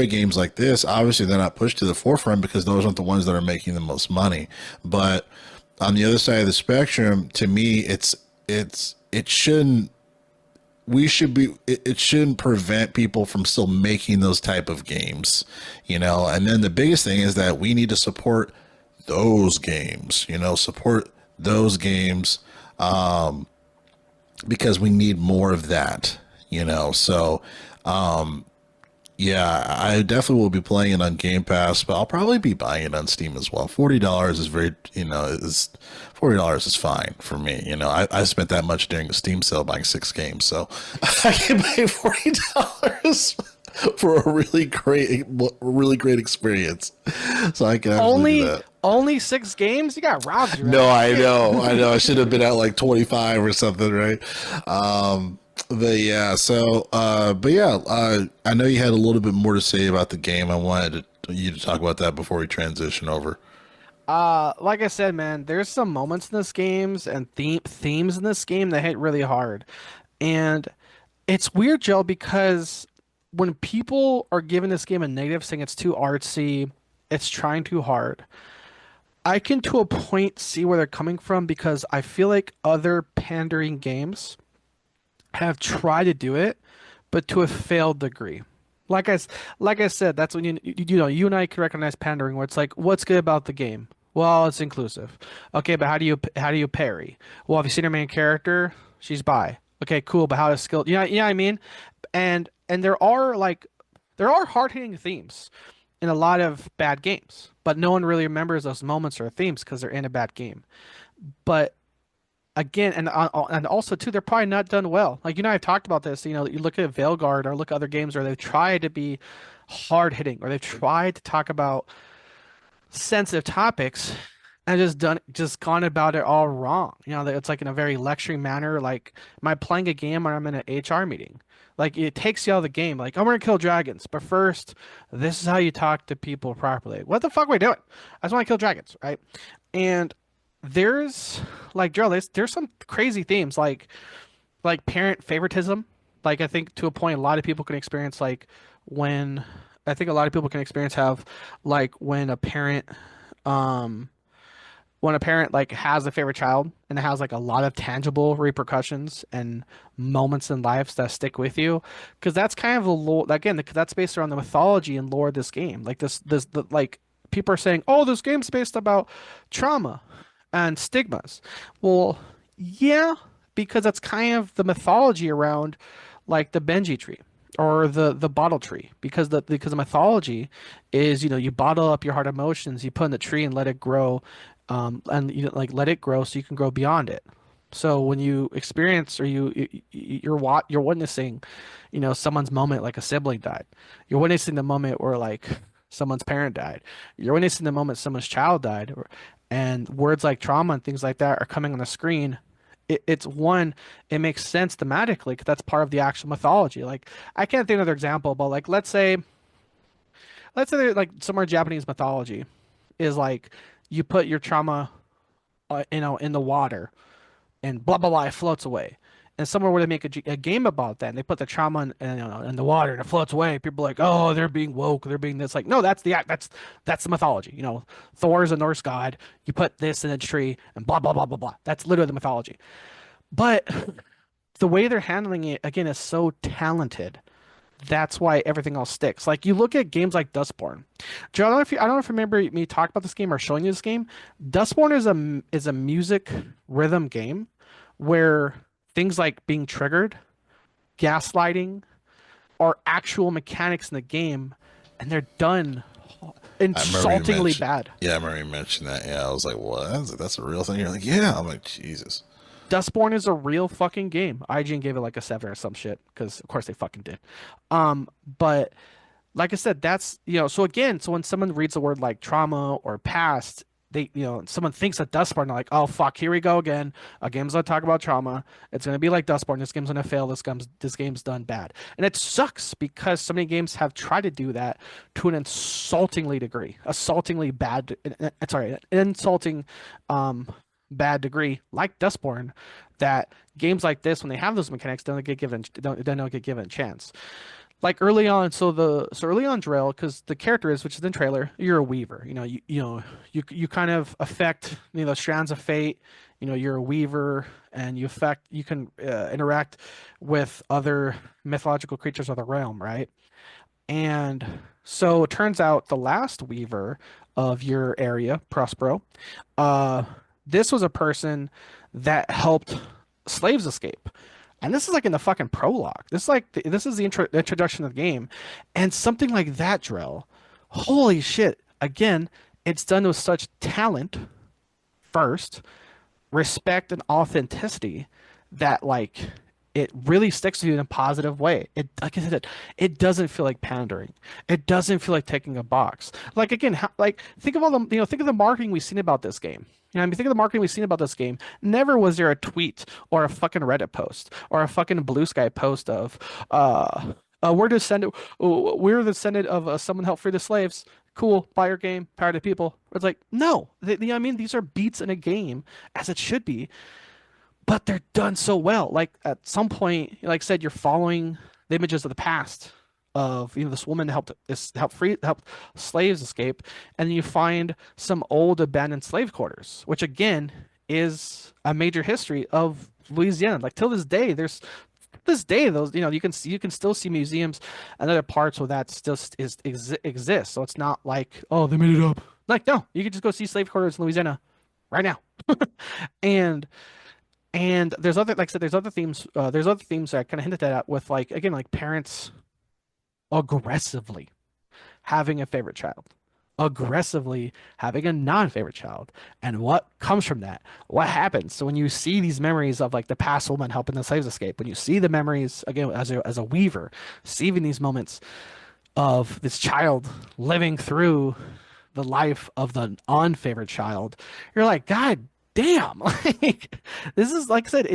games like this, obviously they're not pushed to the forefront because those aren't the ones that are making the most money. But on the other side of the spectrum, to me, it shouldn't it shouldn't prevent people from still making those type of games, and then the biggest thing is that we need to support those games, support those games, because we need more of that, so yeah, I definitely will be playing it on Game Pass, but I'll probably be buying it on Steam as well. $40 is $40 is fine for me. I spent that much during a Steam sale buying 6 games, so I can pay $40 for a really great experience. So I can absolutely do that.
Only 6 games? You got robbed.
No, I know. I should have been at like 25 or something, right? But yeah, I know you had a little bit more to say about the game. I wanted you to talk about that before we transition over.
Like I said, man, there's some moments in this games and themes in this game that hit really hard. And it's weird, Joe, because when people are giving this game a negative, saying it's too artsy, it's trying too hard, I can to a point see where they're coming from because I feel like other pandering games have tried to do it, but to a failed degree. Like I, s- like I said, that's when you and I can recognize pandering, where it's like, what's good about the game? Well, it's inclusive. Okay, but how do you parry? Well, have you seen her main character? She's bi. Okay, cool, but how is skill? You know what I mean? And there are hard hitting themes in a lot of bad games, but no one really remembers those moments or themes because they're in a bad game. But again, and also too, they're probably not done well. Like I've talked about this. You look at Veilguard or look at other games where they've tried to be hard hitting or they've tried to talk about sensitive topics, and just gone about it all wrong. You know, that it's like in a very lecturing manner. Like, am I playing a game or I'm in an HR meeting? Like, it takes you out of the game. Like, I'm gonna kill dragons, but first, this is how you talk to people properly. What the fuck are we doing? I just want to kill dragons, right? And there's like Joe, there's some crazy themes like parent favoritism. Like I think to a point, a lot of people can experience like when I think a lot of people can experience have like um when a parent like has a favorite child and it has like a lot of tangible repercussions and moments in lives that stick with you, because that's kind of the lore again, because that's based around the mythology and lore of this game. Like like people are saying, oh, this game's based about trauma and stigmas. Well, yeah, because that's kind of the mythology around like the Benji tree or the bottle tree, because the mythology is, you know, you bottle up your hard emotions, you put in the tree and let it grow, and you like let it grow so you can grow beyond it. So when you experience or you're witnessing, you know, someone's moment like a sibling died, you're witnessing the moment where like someone's parent died, you're witnessing the moment someone's child died, and words like trauma and things like that are coming on the screen. It's one, it makes sense thematically because that's part of the actual mythology. Like I can't think of another example, but like let's say like somewhere Japanese mythology is like you put your trauma, you know, in the water and blah blah blah, it floats away. And somewhere where they make a game about that, and they put the trauma in, you know, in the water and it floats away. People are like, oh, they're being woke, they're being this. Like, no, that's the mythology. You know, Thor is a Norse god. You put this in a tree and blah blah blah blah blah. That's literally the mythology. But the way they're handling it again is so talented. That's why everything else sticks. Like you look at games like Dustborn. Joe, I don't know if you remember me talking about this game or showing you this game. Dustborn is a music rhythm game where things like being triggered, gaslighting, are actual mechanics in the game, and they're done
I remember you
insultingly
mentioned.
bad.
Yeah, I remember you mentioned that. Yeah, I was like, "What? That's a real thing?" You're like, "Yeah." I'm like, "Jesus."
Dustborn is a real fucking game. IGN gave it like a 7 or some shit because of course they fucking did. But like I said, that's, you know, so again, so when someone reads the word like trauma or past, they, you know, someone thinks of Dustborn, they're like, oh fuck, here we go again. A game's gonna talk about trauma. It's gonna be like Dustborn. This game's gonna fail. This game's done bad, and it sucks because so many games have tried to do that to an insultingly degree, assaultingly bad. Sorry, an insulting, um, bad degree, like Dustborn, that games like this, when they have those mechanics, don't get given a chance. Like early on, so early on Drell, because the character is, which is in the trailer, you're a weaver. You kind of affect, you know, strands of fate. You know, you're a weaver, and you can interact with other mythological creatures of the realm, right? And so it turns out the last weaver of your area, Prospero, uh, this was a person that helped slaves escape. And this is like in the fucking prologue. This is the introduction of the game, and something like that, Drell. Holy shit! Again, it's done with such talent first, respect, and authenticity that like it really sticks to you in a positive way. It, like I said, it doesn't feel like pandering. It doesn't feel like taking a box. Like again, like think of all the, you know, think of the marketing we've seen about this game. You know, I mean, think of the marketing we've seen about this game. Never was there a tweet or a fucking Reddit post or a fucking Blue Sky post of, we're descendant of someone helped free the slaves. Cool, buy your game, power to people. It's like, no, I mean, these are beats in a game, as it should be, but they're done so well. Like at some point, like I said, you're following the images of the past of, you know, this woman help slaves escape, and then you find some old abandoned slave quarters, which again is a major history of Louisiana. Like till this day, there's this day those, you know, you can still see museums and other parts where that still exists. So it's not like, oh, they made it up. Like no, you can just go see slave quarters in Louisiana right now. And there's other, like I said, there's other themes that kind of hinted at with like again like parents aggressively having a favorite child, aggressively having a non-favorite child, and what comes from that, what happens. So when you see these memories of like the past woman helping the slaves escape, when you see the memories again as a weaver, seeing these moments of this child living through the life of the unfavored child, you're like, God damn. Like this is like I said,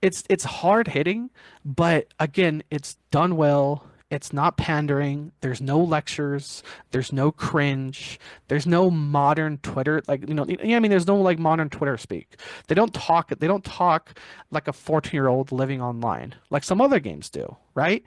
it's hard hitting, but again, it's done well. It's not pandering. There's no lectures. There's no cringe. There's no modern Twitter. Like, I mean, there's no like modern Twitter speak. They don't talk like a 14-year-old living online, like some other games do, right?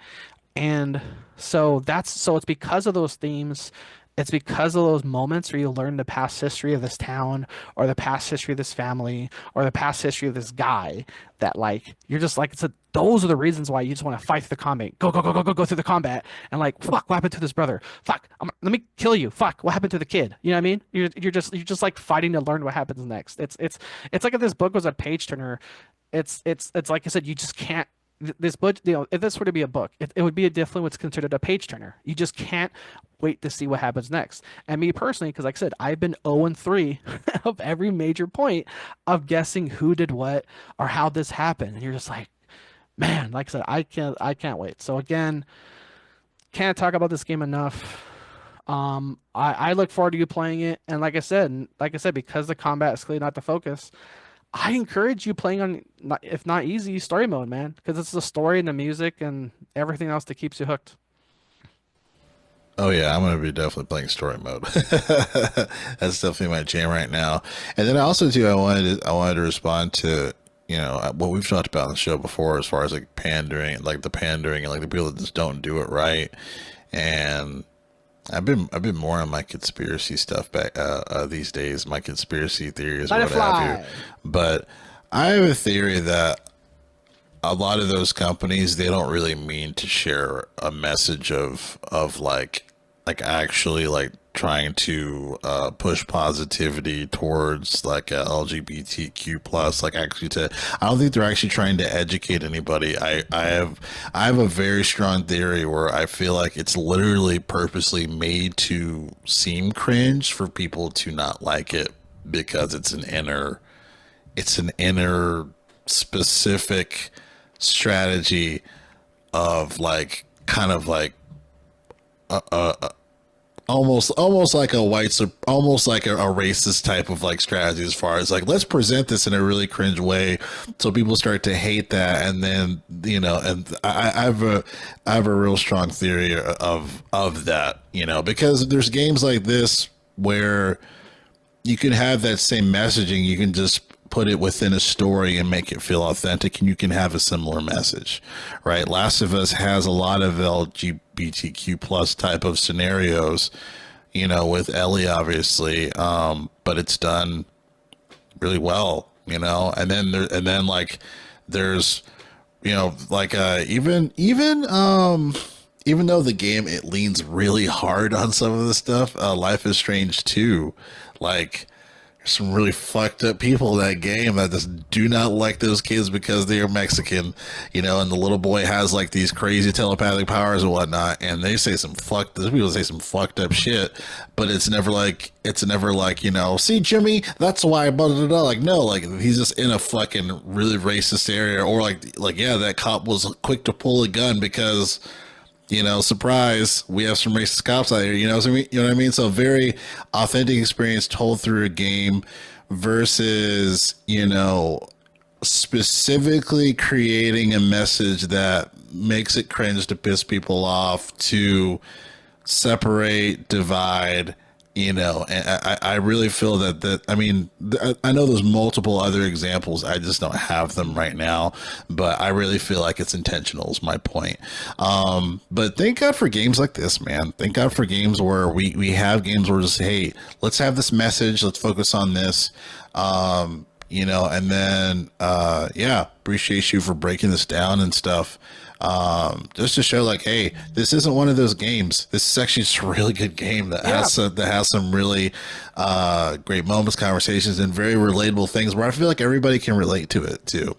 And so it's because of those themes, it's because of those moments where you learn the past history of this town or the past history of this family or the past history of this guy that like you're just like it's a, those are the reasons why you just want to fight through the combat. Go through the combat and like fuck, what happened to this brother? Fuck, let me kill you. Fuck, what happened to the kid? You know what I mean? You're just like fighting to learn what happens next. It's like if this book was a page turner, it's like I said, you just can't this book, if this were to be a book, it would be definitely what's considered a page turner. You just can't wait to see what happens next. And me personally, because like I said, I've been 0 and 3 of every major point of guessing who did what or how this happened. And you're just like, man, like I said, I can't wait. So again, can't talk about this game enough. I look forward to you playing it. And like I said, because the combat is clearly not the focus, I encourage you playing on, if not easy, story mode, man, because it's the story and the music and everything else that keeps you hooked.
Oh yeah, I'm gonna be definitely playing story mode. That's definitely my jam right now. And then also too, I wanted to respond to what we've talked about on the show before, as far as like pandering, like the pandering, and like the people that just don't do it right. And I've been more on my conspiracy stuff back these days, my conspiracy theories or
Let it
what have you.
fly.
But I have a theory that a lot of those companies, they don't really mean to share a message of like actually like trying to push positivity towards like LGBTQ plus, like actually to, I don't think they're actually trying to educate anybody. I have a very strong theory where I feel like it's literally purposely made to seem cringe for people to not like it, because it's an inner specific strategy of like kind of like almost like almost like a racist type of like strategy, as far as like, let's present this in a really cringe way so people start to hate that. And then and I have a real strong theory of that, because there's games like this where you can have that same messaging. You can just put it within a story and make it feel authentic, and you can have a similar message, right? Last of Us has a lot of LGBTQ plus type of scenarios, with Ellie, obviously, but it's done really well, and then like there's, like even though the game, it leans really hard on some of the stuff, Life is Strange 2, like there's some really fucked up people in that game that just do not like those kids because they are Mexican, and the little boy has like these crazy telepathic powers and whatnot, and those people say some fucked up shit, but it's never like, see Jimmy, that's why, blah, blah, blah. Like, no, like he's just in a fucking really racist area, or like yeah, that cop was quick to pull a gun because, surprise, we have some racist cops out here, what I mean? So very authentic experience told through a game versus, specifically creating a message that makes it cringe to piss people off, to separate, divide, and I really feel that I mean, I know there's multiple other examples. I just don't have them right now, but I really feel like it's intentional is my point. But thank God for games like this, man. Thank God for games where we have games where just, hey, let's have this message. Let's focus on this. And then, yeah, appreciate you for breaking this down and stuff. Just to show like, hey, this isn't one of those games. This is actually just a really good game that has some really great moments, conversations, and very relatable things where I feel like everybody can relate to it too.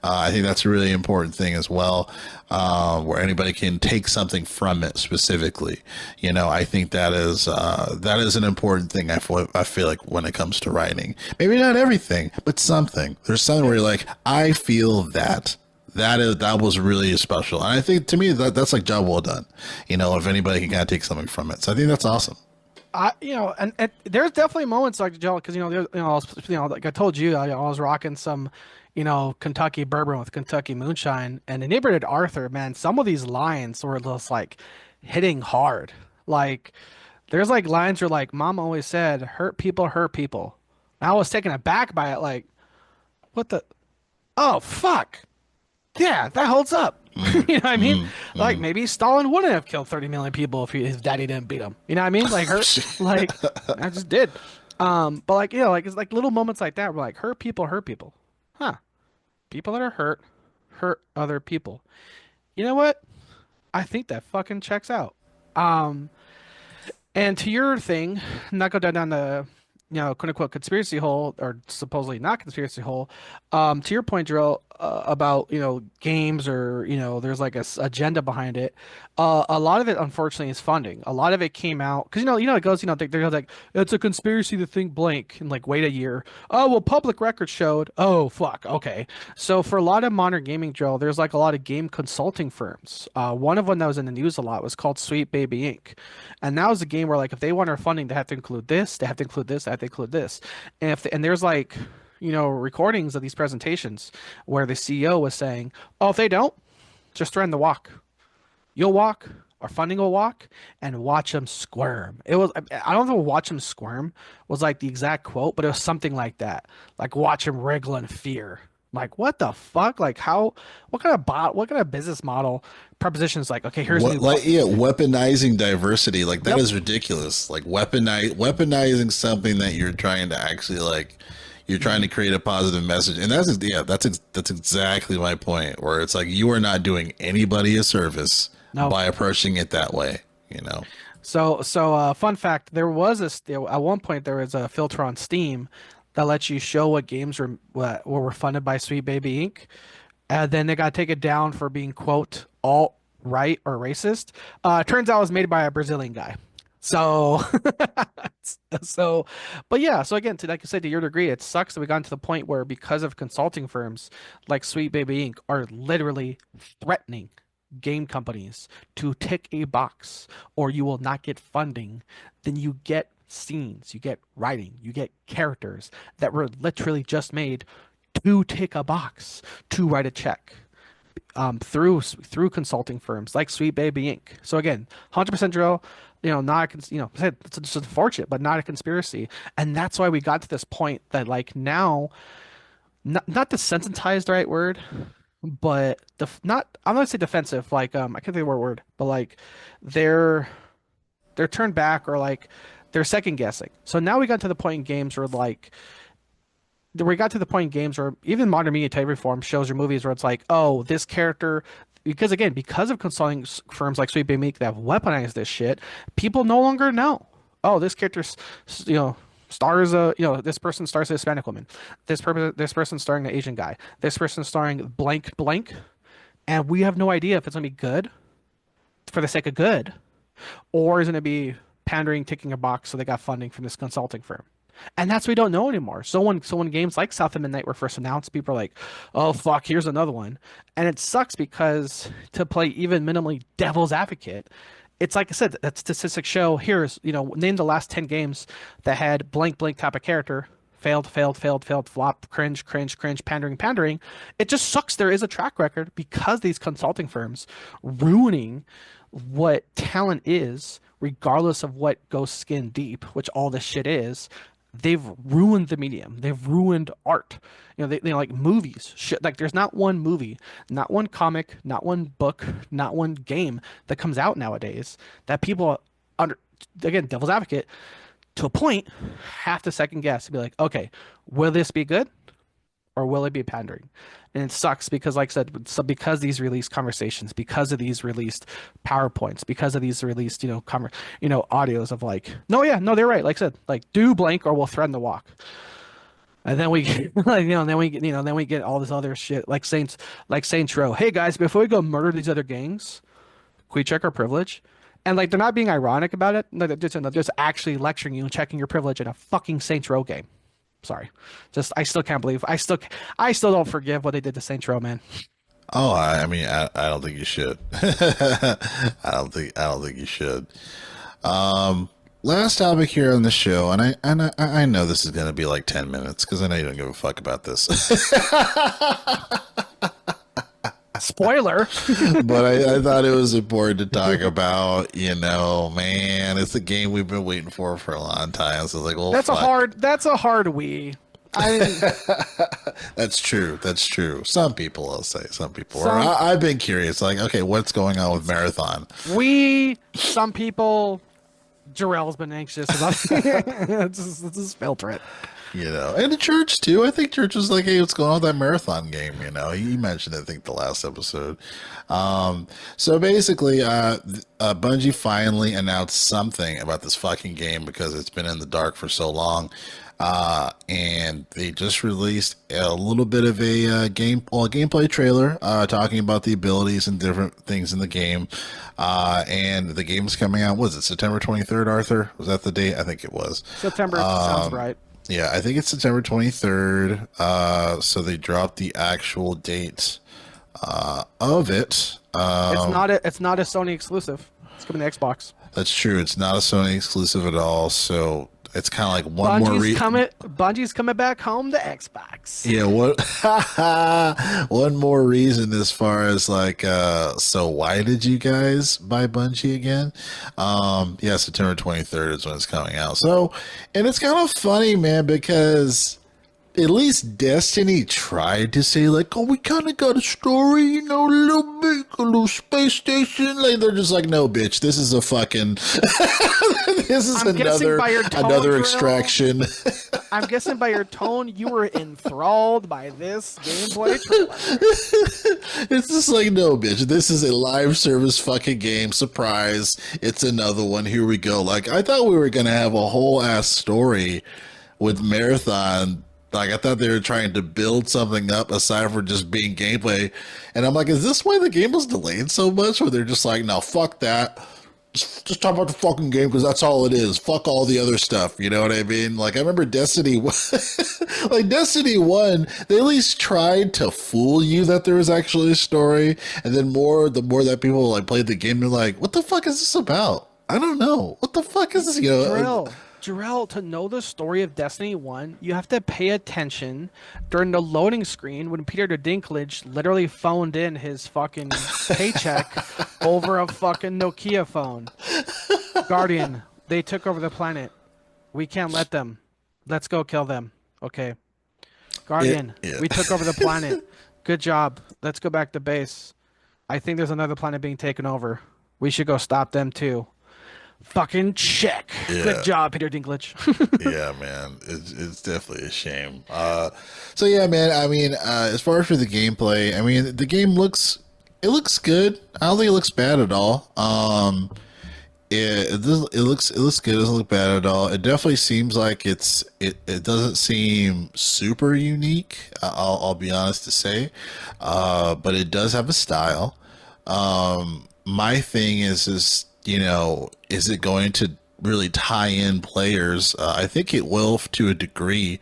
I think that's a really important thing as well, where anybody can take something from it specifically. I think that is an important thing. I feel like when it comes to writing, maybe not everything, but something. There's something where you're like, I feel that. That was really special, and I think to me that's like job well done. If anybody can kind of take something from it, so I think that's awesome.
and there's definitely moments like Joe, because like I told you, I was rocking some, Kentucky bourbon with Kentucky moonshine, and inebriated Arthur, man, some of these lines were just like hitting hard. Like, there's like lines where like, Mom always said, "Hurt people, hurt people." And I was taken aback by it, like, what the? Oh, fuck. Yeah, that holds up.
Mm,
You know what I mean?
mm,
Like
mm.
maybe Stalin wouldn't have killed 30 million people if his daddy didn't beat him. You know what I mean? Like like I just did. But like like it's like little moments like that where like hurt people. Huh? People that are hurt other people. You know what? I think that fucking checks out. Um, and to your thing, not go down the, quote unquote conspiracy hole or supposedly not conspiracy hole. To your point, Drill, about, games or, there's like a agenda behind it. A lot of it, unfortunately, is funding. A lot of it came out because, it goes, they're like, it's a conspiracy to think blank and like wait a year. Oh, well, public records showed. Oh, fuck. Okay. So for a lot of modern gaming, Drill, there's like a lot of game consulting firms. One of them that was in the news a lot was called Sweet Baby Inc. And that was a game where like if they want our funding, they have to include this, they have to include this, they have to include this. And and there's like, recordings of these presentations where the CEO was saying, "Oh, if they don't, just threaten to walk. You'll walk, our funding will walk, and watch them squirm." It was, I don't know, "watch them squirm" was like the exact quote, but it was something like that. Like, watch them wriggle in fear. Like, what the fuck? Like, what kind of business model proposition is like, okay, here's a
What,
new
like,
funding.
yeah, weaponizing diversity, like that
Yep.
is ridiculous. Like weaponizing something that you're trying to actually like, you're trying to create a positive message, and that's exactly my point. Where it's like you are not doing anybody a service
No.
by approaching it that way. You know.
Fun fact, at one point there was a filter on Steam that lets you show what games were funded by Sweet Baby Inc. And then they got to take it down for being, quote, alt right or racist. Turns out it was made by a Brazilian guy. So, so, but yeah, so again, like I said, to your degree, it sucks that we got to the point where because of consulting firms like Sweet Baby Inc. are literally threatening game companies to tick a box or you will not get funding, then you get scenes, you get writing, you get characters that were literally just made to tick a box, to write a check, through consulting firms like Sweet Baby Inc. So again, 100% drill, not a, it's just unfortunate, but not a conspiracy. And that's why we got to this point that like now, not desensitized the right word, but not, I'm gonna say defensive, like I can't think of the word, but like they're they're turned back or like they're second guessing. So now we got to the point in games where like we got to the point in games where even modern media type reform shows or movies where it's like, oh, this character, because again, because of consulting firms like Sweet Baby Meek that have weaponized this shit, people no longer know. Oh, this character, stars a, this person stars a Hispanic woman. This person starring an Asian guy. This person starring blank blank, and we have no idea if it's gonna be good for the sake of good, or is it gonna be pandering, ticking a box so they got funding from this consulting firm. And that's what we don't know anymore. So when games like South of Midnight were first announced, people are like, "Oh fuck, here's another one," and it sucks because to play even minimally devil's advocate, it's like I said, that statistics show here's name the last 10 games that had blank blank type of character. Failed, failed, failed, failed, flop, cringe, cringe, cringe, pandering, pandering. It just sucks. There is a track record because these consulting firms ruining what talent is, regardless of what goes skin deep, which all this shit is. They've ruined the medium. They've ruined art. They like movies. Shit, like there's not one movie, not one comic, not one book, not one game that comes out nowadays that people under again, devil's advocate, to a point, have to second guess and be like, okay, will this be good or will it be pandering? And it sucks because, like I said, so because these released conversations, because of these released PowerPoints, because of these released, audios of like, no, yeah, no, they're right. Like I said, like do blank or we'll threaten to walk. And then we, like, then we get all this other shit like Saints Row. Hey guys, before we go murder these other gangs, can we check our privilege? And like they're not being ironic about it. No, they're just actually lecturing you and checking your privilege in a fucking Saints Row game. Sorry, just I still can't believe I still don't forgive what they did to Saints Row, man.
Oh, I mean, I don't think you should. I don't think you should. Um, last topic here on the show, and I know this is going to be like 10 minutes because I know you don't give a fuck about this.
Spoiler.
But I thought it was important to talk about, man, it's a game we've been waiting for a long time. So it's like, well,
That's a hard we. I
That's true. That's true. Some people, I'll say, some people. I've been curious, like, okay, what's going on with Marathon?
some people, Jarrell's been anxious about it. Just filter it.
And the church too. I think church was like, hey, what's going on with that Marathon game? He mentioned, I think, the last episode. So basically, Bungie finally announced something about this fucking game because it's been in the dark for so long. And they just released a little bit of a gameplay trailer, talking about the abilities and different things in the game. And the game's coming out. Was it September 23rd, Arthur? Was that the date? I think it was.
September sounds right.
Yeah, I think it's September 23rd. So they dropped the actual date of it.
It's not a Sony exclusive. It's coming to Xbox.
That's true. It's not a Sony exclusive at all. So it's kind of like
Bungie's coming back home to Xbox.
Yeah, one more reason as far as like, so why did you guys buy Bungie again? Yeah, September 23rd is when it's coming out. So, and it's kind of funny, man, because at least Destiny tried to say like, oh, we kind of got a story, a little bit, a little space station. Like they're just like, no, bitch, this is a fucking, this is another extraction.
I'm guessing by your tone, you were enthralled by this gameplay trailer.
It's just like, no, bitch, this is a live service fucking game. Surprise. It's another one. Here we go. Like, I thought we were going to have a whole ass story with Marathon. Like, I thought they were trying to build something up aside from just being gameplay. And I'm like, is this why the game was delayed so much? Where they're just like, no, fuck that. Just talk about the fucking game because that's all it is. Fuck all the other stuff. You know what I mean? Like, I remember Destiny, like Destiny 1, they at least tried to fool you that there was actually a story. And then the more that people like played the game, they're like, what the fuck is this about? I don't know. What the fuck is this?
Jarrell, to know the story of Destiny 1, you have to pay attention during the loading screen when Peter Dinklage literally phoned in his fucking paycheck over a fucking Nokia phone. Guardian, they took over the planet. We can't let them. Let's go kill them. Okay. Guardian, we took over the planet. Good job. Let's go back to base. I think there's another planet being taken over. We should go stop them too. Fucking check. Yeah. Good job, Peter Dinklage.
Yeah, man. It's definitely a shame. So yeah, man, I mean, as far as for the gameplay, I mean, the game looks good. I don't think it looks bad at all. It looks good. It doesn't look bad at all. It definitely seems like it doesn't seem super unique. I'll be honest to say, but it does have a style. My thing is is it going to really tie in players? I think it will to a degree,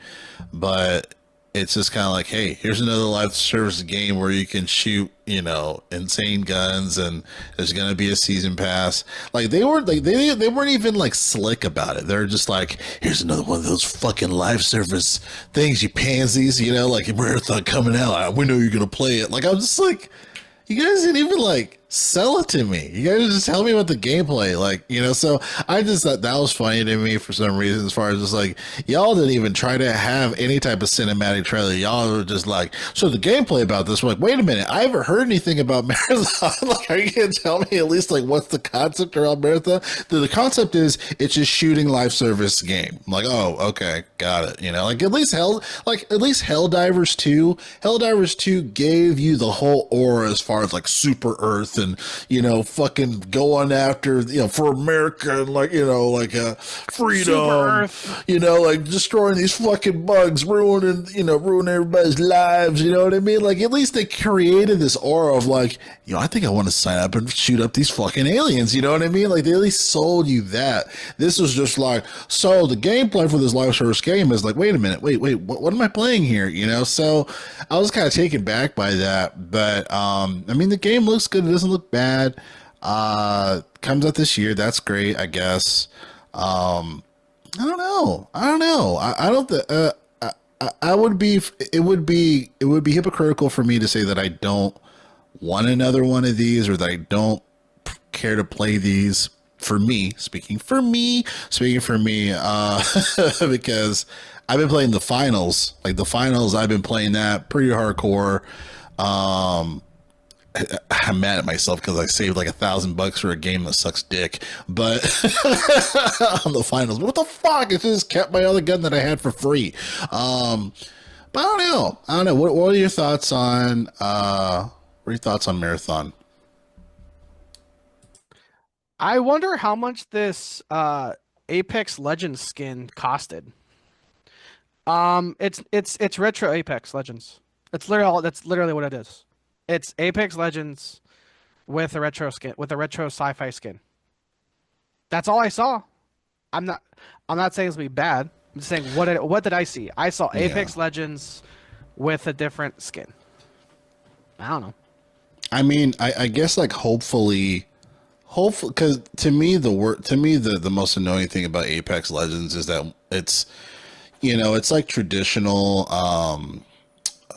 but it's just kind of like, hey, here's another live service game where you can shoot, insane guns, and there's gonna be a season pass. Like they weren't even like slick about it. They're just like, here's another one of those fucking live service things, you pansies, like your Marathon coming out. We know you're gonna play it. Like I'm just like, you guys didn't even like sell it to me. You guys just tell me about the gameplay, so I just thought that was funny to me for some reason, as far as just like, y'all didn't even try to have any type of cinematic trailer. Y'all were just like, so the gameplay about this, we're like, wait a minute, I haven't heard anything about Marathon. Like, are you gonna tell me at least like what's the concept around Marathon? The concept is it's just shooting live service game. I'm like, oh, okay, got it. Like at least Helldivers 2 gave you the whole aura as far as like Super Earth and fucking going after for America and freedom, like destroying these fucking bugs, ruining everybody's lives. You know what I mean? Like at least they created this aura of like, I think I want to sign up and shoot up these fucking aliens. You know what I mean? Like they at least sold you that. This was just like, so the gameplay for this live service game is like, wait a minute, wait, what am I playing here? So I was kind of taken back by that, but I mean the game looks good. It doesn't look bad. Comes out this year. That's great, I guess. I don't know. I don't know. I don't. I would be. It would be. It would be hypocritical for me to say that I don't want another one of these or that I don't care to play these. For me, speaking for me, because I've been playing the finals. Like the finals, I've been playing that pretty hardcore. Um, I'm mad at myself because I saved like $1,000 for a game that sucks dick. But on the finals, what the fuck? It just kept my other gun that I had for free. Um, but I don't know. I don't know. What are your thoughts on? What are your thoughts on Marathon?
I wonder how much this Apex Legends skin costed. It's retro Apex Legends. That's literally what it is. It's Apex Legends with a retro skin, with a retro sci-fi skin. That's all I saw. I'm not I'm not saying it's gonna be bad. I'm just saying what did I see? I saw
Yeah.
Apex Legends with a different skin. I don't know.
I mean, I guess like hopefully, because to me the most annoying thing about Apex Legends is that it's like traditional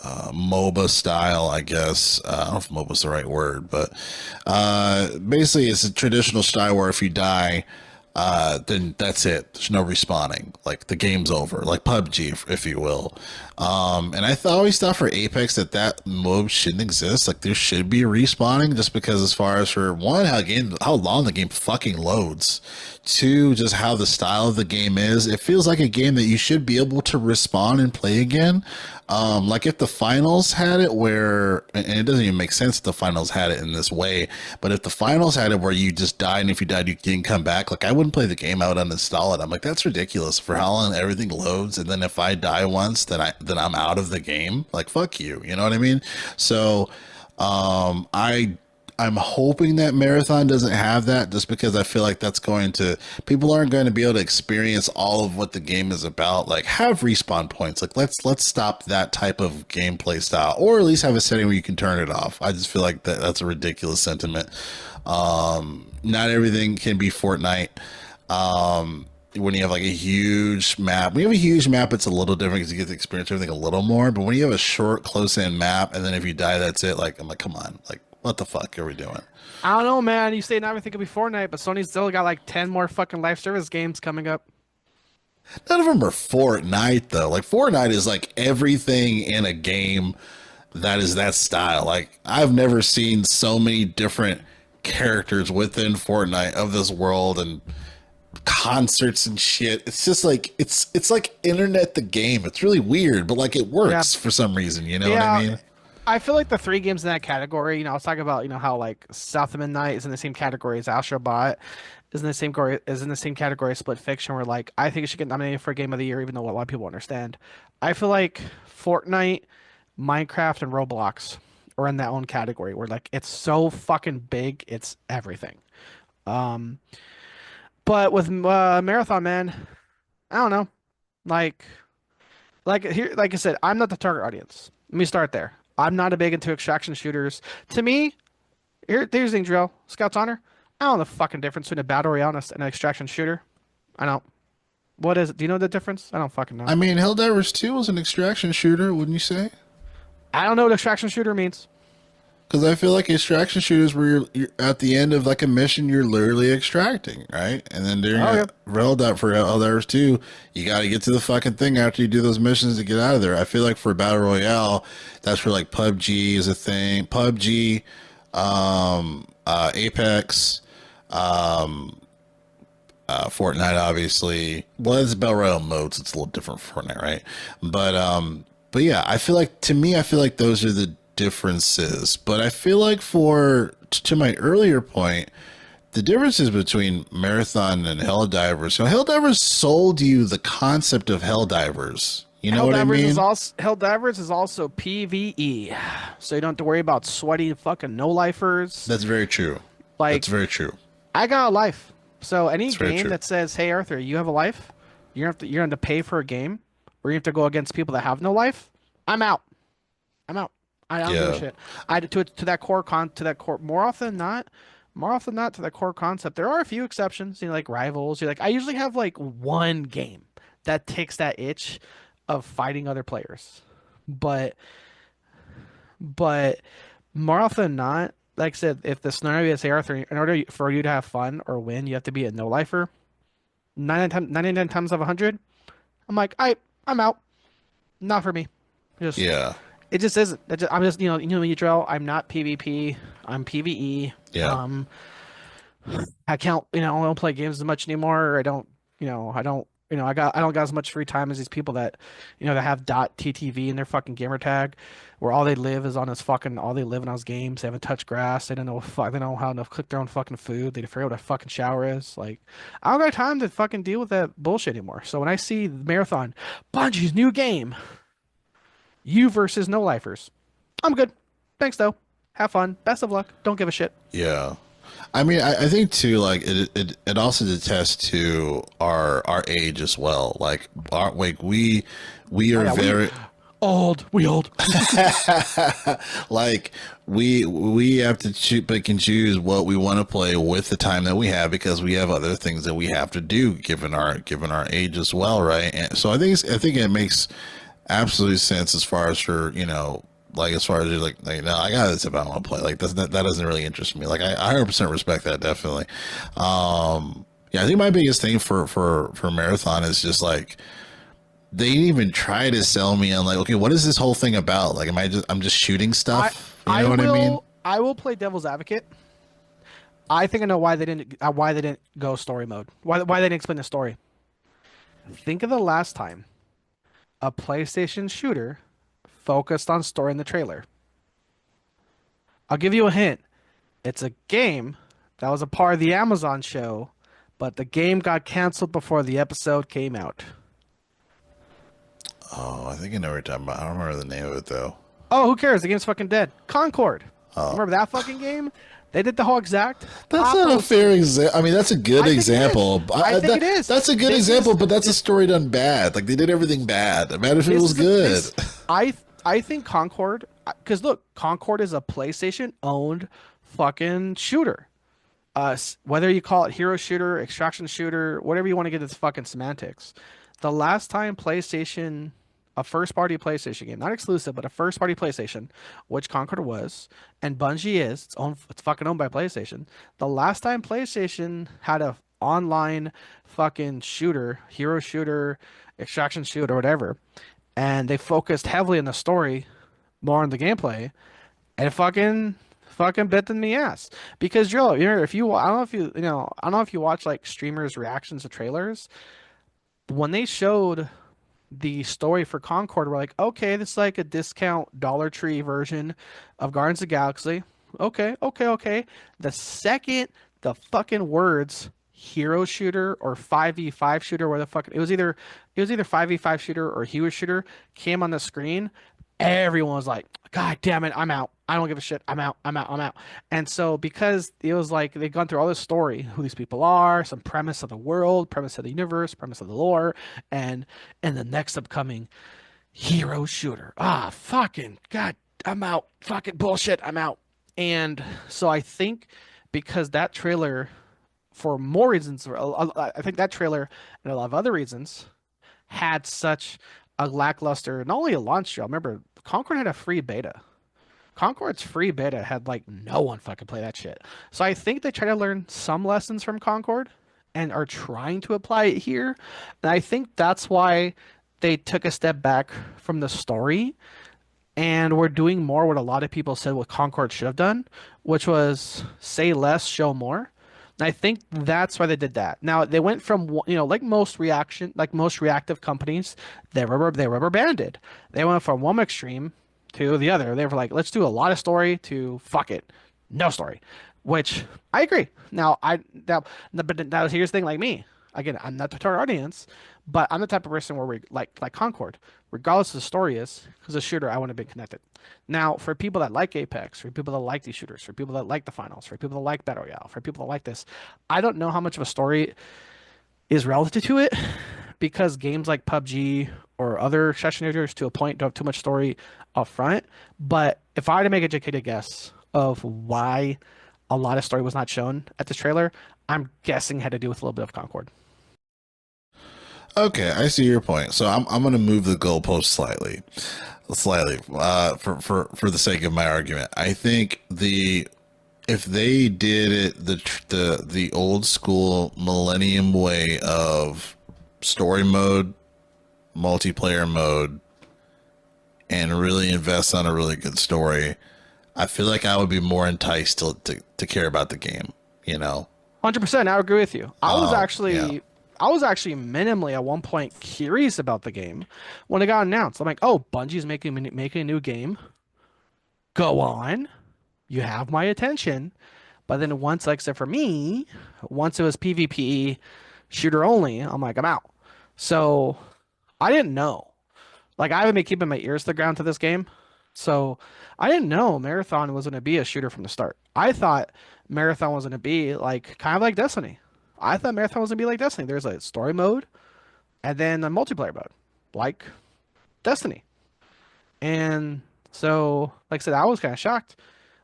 MOBA style, I guess. I don't know if MOBA's the right word, but basically it's a traditional style where if you die, then that's it. There's no respawning. Like the game's over, like PUBG, if you will. And always thought for Apex that mode shouldn't exist. Like there should be respawning, just because as far as for one, how long the game fucking loads. Two, just how the style of the game is. It feels like a game that you should be able to respawn and play again. Like if the finals had it where, and it doesn't even make sense if the finals had it in this way, but if the finals had it where you just died and if you died you didn't come back, like I wouldn't play the game. I would uninstall it. I'm like, that's ridiculous for how long everything loads, and then if I die once, then I'm out of the game. Like fuck you, you know what I mean? So, I'm hoping that Marathon doesn't have that, just because I feel like people aren't going to be able to experience all of what the game is about. Like have respawn points. Like let's stop that type of gameplay style, or at least have a setting where you can turn it off. I just feel like that's a ridiculous sentiment. Not everything can be Fortnite. When you have like a huge map, when you have a huge map, it's a little different because you get to experience everything a little more. But when you have a short, close-in map, and then if you die, that's it. Like I'm like, come on, like what the fuck are we doing?
I don't know, man. You say now everything could be Fortnite, but Sony's still got like 10 more fucking live service games coming up.
None of them are Fortnite though. Like Fortnite is like everything in a game that is that style. Like I've never seen so many different characters within Fortnite of this world and concerts and shit. It's just like it's like internet the game. It's really weird, but like it
Yeah.
works for some reason. You know what I
Yeah,
mean?
I feel like the three games in that category, I was talking about, how like South of Midnight is in the same category as Astrobot, is in the same category as Split Fiction, where like I think it should get nominated for Game of the Year, even though a lot of people understand. I feel like Fortnite, Minecraft, and Roblox are in that own category where like it's so fucking big, it's everything. Um, but with Marathon Man, I don't know. Like like I said, I'm not the target audience. Let me start there. I'm not a big into extraction shooters. To me, here's the thing, Drill. Scout's Honor. I don't know the fucking difference between a battle royale and an extraction shooter. I don't. What is it? Do you know the difference? I don't fucking know.
I mean, Helldivers 2 was an extraction shooter, wouldn't you say?
I don't know what extraction shooter means.
Because I feel like extraction shooters where you're at the end of like a mission, you're literally extracting, right? And then during
Oh yeah.
for Helldivers 2, you got to get to the fucking thing after you do those missions to get out of there. I feel like for Battle Royale, that's where like PUBG is a thing. PUBG, Apex, Fortnite, obviously. Well, it's Battle Royale modes. It's a little different for Fortnite, right? But yeah, I feel like to me, I feel like those are the differences. But I feel like to my earlier point, the differences between Marathon and Helldivers. So Helldivers sold you the concept of Helldivers. You know what I mean?
Helldivers is also PvE, so you don't have to worry about sweaty fucking no lifers.
That's very true.
Like
That's very true.
I got a life, so any
That's very
game
true.
that says, "Hey Arthur, you have a life," you're going to pay for a game, or you have to go against people that have no life. I'm out. I'm out. I don't give a
Yeah.
shit. To that core more often than not, more often than not, to the core concept. There are a few exceptions, like rivals. You're like, I usually have like one game that takes that itch of fighting other players. But but more often than not, like I said, if the scenario is, hey Arthur, in order for you to have fun or win, you have to be a no lifer. 99 times out of 100, I'm like, I'm out. Not for me. Just
Yeah.
it just isn't. I'm just when you draw. I'm not PvP. I'm PvE.
Yeah.
I can't, I don't play games as much anymore. I don't, I don't got as much free time as these people that, that have .ttv in their fucking gamer tag, where all they live is on his fucking, all they live in those games. They haven't touched grass. They don't know fuck. They don't know how to cook their own fucking food. They forget what a fucking shower is. Like, I don't got time to fucking deal with that bullshit anymore. So when I see Marathon, Bungie's new game, you versus no lifers, I'm good. Thanks though. Have fun. Best of luck. Don't give a shit.
Yeah. I mean, I think too, like it also attests to our age as well. Like we
Oh
are
yeah,
very
we old.
like we have to pick and choose what we want to play with the time that we have because we have other things that we have to do given our age as well, right? And so I think it makes absolute sense as far as for like as far as you're like no, I got this if I want to play. Like that doesn't really interest me. Like I 100% respect that definitely. Yeah, I think my biggest thing for marathon is just like they didn't even try to sell me on like, okay, what is this whole thing about? Like, I'm just shooting
I
stuff? You know what I mean?
I will play devil's advocate. I think I know why they didn't go story mode. Why they didn't explain the story. Think of the last time a PlayStation shooter focused on story in the trailer. I'll give you a hint. It's a game that was a part of the Amazon show, but the game got canceled before the episode came out.
Oh, I think I know what you're talking about. I don't remember the name of it though.
Oh, who cares? The game's fucking dead. Concord.
Oh,
Remember that fucking game? They did the whole exact
that's not a
opposite.
fair example. I mean, that's a good
I think it is.
example.
I think it is.
That's a good
This
example,
is
but that's a
this
story done bad. Like they did everything bad. Imagine if it
this
was
is a,
good.
this I think Concord, because look, Concord is a PlayStation owned fucking shooter. Whether you call it hero shooter, extraction shooter, whatever you want to get its fucking semantics. The last time PlayStation, a first party PlayStation game, not exclusive, but a first party PlayStation, which Concord was, and Bungie is, it's fucking owned by PlayStation. The last time PlayStation had a online fucking shooter, hero shooter, extraction shooter, whatever, and they focused heavily on the story, more on the gameplay, and it fucking bit in the ass. Because Joe, if you I don't know if I don't know if you watch like streamers' reactions to trailers. When they showed the story for Concord, we're like, okay, this is like a discount Dollar Tree version of Guardians of the Galaxy. Okay, okay, okay. The second the fucking words hero shooter or 5v5 shooter, where the fuck it was either 5v5 shooter or hero shooter came on the screen, everyone was like, God damn it, I'm out. I don't give a shit. I'm out. I'm out. I'm out. And so because it was like they've gone through all this story, who these people are, some premise of the world, premise of the universe, premise of the lore, and the next upcoming hero shooter. Ah, fucking God, I'm out. Fucking bullshit. I'm out. And so I think because that trailer, for more reasons, I think that trailer and a lot of other reasons had such a lackluster, not only a launch show. Remember, Concord had a free beta. Concord's free beta had like no one fucking play that shit. So I think they try to learn some lessons from Concord and are trying to apply it here. And I think that's why they took a step back from the story and we're doing more what a lot of people said what Concord should have done, which was say less, show more. And I think that's why they did that. Now they went from like most reactive companies, they rubber banded. They went from one extreme to the other. They were like, let's do a lot of story to fuck it, no story, which I agree. But now here's the thing, like me. Again, I'm not the target audience, but I'm the type of person where we like Concord, regardless of the story is, because a shooter, I want to be connected. Now, for people that like Apex, for people that like these shooters, for people that like the finals, for people that like Battle Royale, for people that like this, I don't know how much of a story is relative to it, because games like PUBG or other session shooters to a point don't have too much story up front. But if I had to make a educated guess of why a lot of story was not shown at this trailer. I'm guessing had to do with a little bit of Concord.
Okay, I see your point. So I'm going to move the goalpost slightly, for the sake of my argument. I think if they did it the old school Millennium way of story mode, multiplayer mode, and really invest on a really good story, I feel like I would be more enticed to care about the game. You know?
100%, I agree with you.
Yeah.
I was actually minimally at one point curious about the game when it got announced. I'm like, oh, Bungie's making a new game. Go on, you have my attention. But then once, like I said, for me, once it was PvP shooter only, I'm like, I'm out. So I didn't know. Like I haven't been keeping my ears to the ground to this game. So I didn't know Marathon was going to be a shooter from the start. I thought Marathon was going to be like kind of like Destiny. I thought Marathon was going to be like Destiny. There's a story mode and then a multiplayer mode, like Destiny. And so, like I said, I was kind of shocked.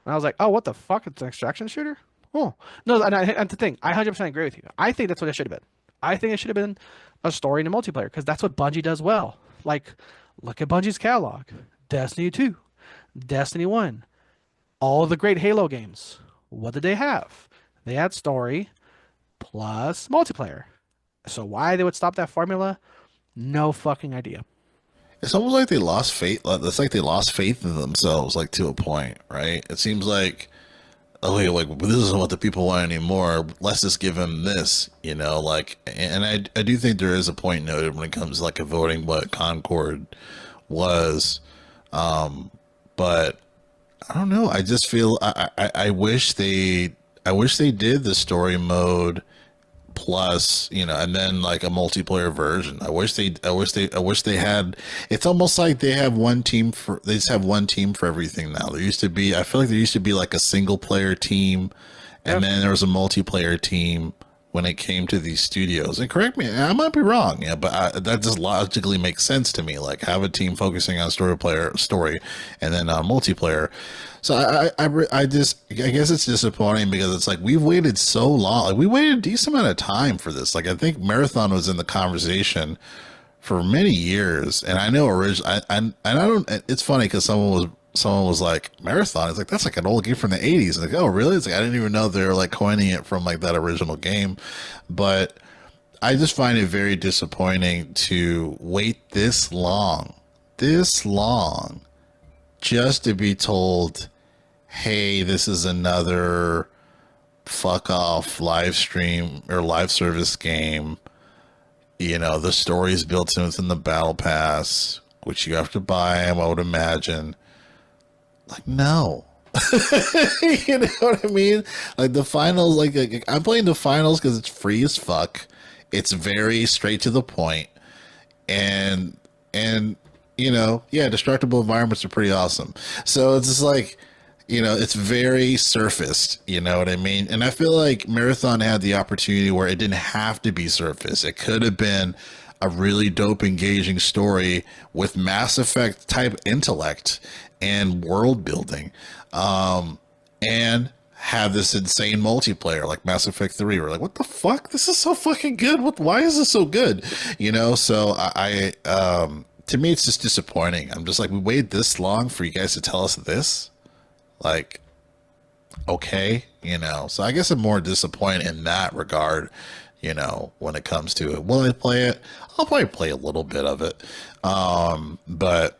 And I was like, oh, what the fuck? It's an extraction shooter? Oh, no. And the thing, I 100% agree with you. I think that's what it should have been. I think it should have been a story in a multiplayer because that's what Bungie does well. Like, look at Bungie's catalog: Destiny 2, Destiny 1, all the great Halo games. What did they have? They had story plus multiplayer. So why they would stop that formula? No fucking idea.
It's almost like they lost faith. It's like they lost faith in themselves, like to a point, right? It seems like, oh, wait, like this isn't what the people want anymore. Let's just give them this, you know. Like, and I do think there is a point noted when it comes to like a voting what Concord was, but I don't know. I just feel I wish they did the story mode plus, you know, and then like a multiplayer version. I wish they had. It's almost like they just have one team for everything now. There used to be, I feel like there used to be like a single player team, and
Yep.
then there was a multiplayer team when it came to these studios. And correct me, I might be wrong, yeah, but that just logically makes sense to me. Like have a team focusing on story, and then multiplayer. So I guess it's disappointing because it's like we've waited so long. Like we waited a decent amount of time for this. Like I think Marathon was in the conversation for many years, and I know originally, and I don't. It's funny because someone was like Marathon. It's like that's like an old game from the '80s. Like oh really? It's like I didn't even know they were like coining it from like that original game, but I just find it very disappointing to wait this long, just to be told, hey, this is another fuck off live stream or live service game. You know, the story is built in within the battle pass, which you have to buy, I would imagine. Like, no. You know what I mean? Like the finals, like I'm playing the finals because it's free as fuck. It's very straight to the point, and and you know, yeah, destructible environments are pretty awesome. So it's just like, you know, it's very surfaced. You know what I mean? And I feel like Marathon had the opportunity where it didn't have to be surface. It could have been a really dope, engaging story with Mass Effect type intellect and world building, and have this insane multiplayer like Mass Effect 3. We're like, what the fuck? This is so fucking good. Why is this so good? You know, so to me, it's just disappointing. I'm just like, we waited this long for you guys to tell us this? Like, okay, you know. So I guess I'm more disappointed in that regard, you know, when it comes to it. Will I play it? I'll probably play a little bit of it. But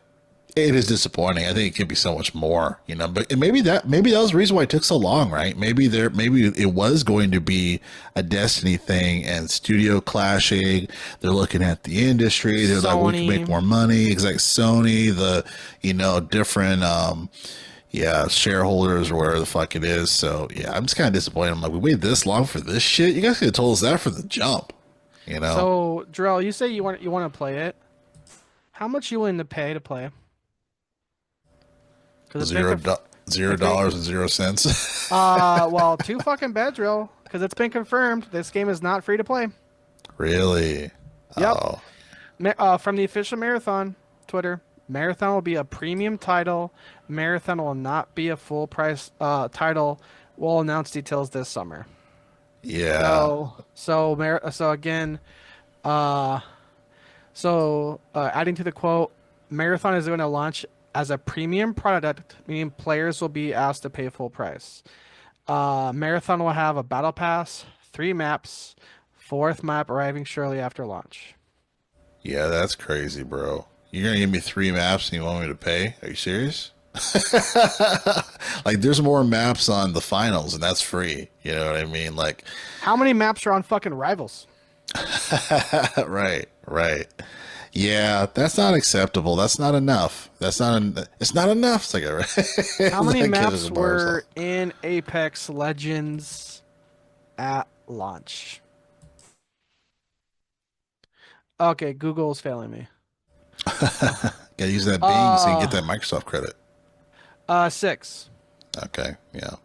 it is disappointing. I think it could be so much more, you know. But maybe that was the reason why it took so long, right? Maybe it was going to be a Destiny thing and studio clashing. They're looking at the industry. They're like, we can make
Sony.
more money. It's like Sony, the different yeah, shareholders or whatever the fuck it is. So yeah, I'm just kind of disappointed. I'm like, we waited this long for this shit. You guys could have told us that for the jump, you know.
So, Drell, you say you want to play it. How much you willing to pay to play? Because it's been
Zero
it's been
dollars and 0 cents.
well, two fucking beds, Drill. Because it's been confirmed this game is not free to play.
Really?
Yep.
Oh,
From the official Marathon Twitter, Marathon will be a premium title. Marathon will not be a full price title. We'll announce details this summer.
Yeah.
So again, uh, adding to the quote, Marathon is going to launch as a premium product, meaning players will be asked to pay full price. Marathon will have a battle pass, 3 maps, fourth map arriving shortly after launch.
Yeah, that's crazy, bro. You're gonna give me 3 maps and you want me to pay? Are you serious? Like, there's more maps on the finals, and that's free. You know what I mean? Like,
How many maps are on fucking Rivals?
right, right. Yeah, that's not acceptable. That's not enough. It's not enough. It's like a,
How
it's
many
like catches
maps
a bar of salt.
were in Apex Legends at launch? Okay, Google's failing me.
Gotta use that Bing so you can get
Uh,
that Microsoft credit.
6.
Okay, yeah,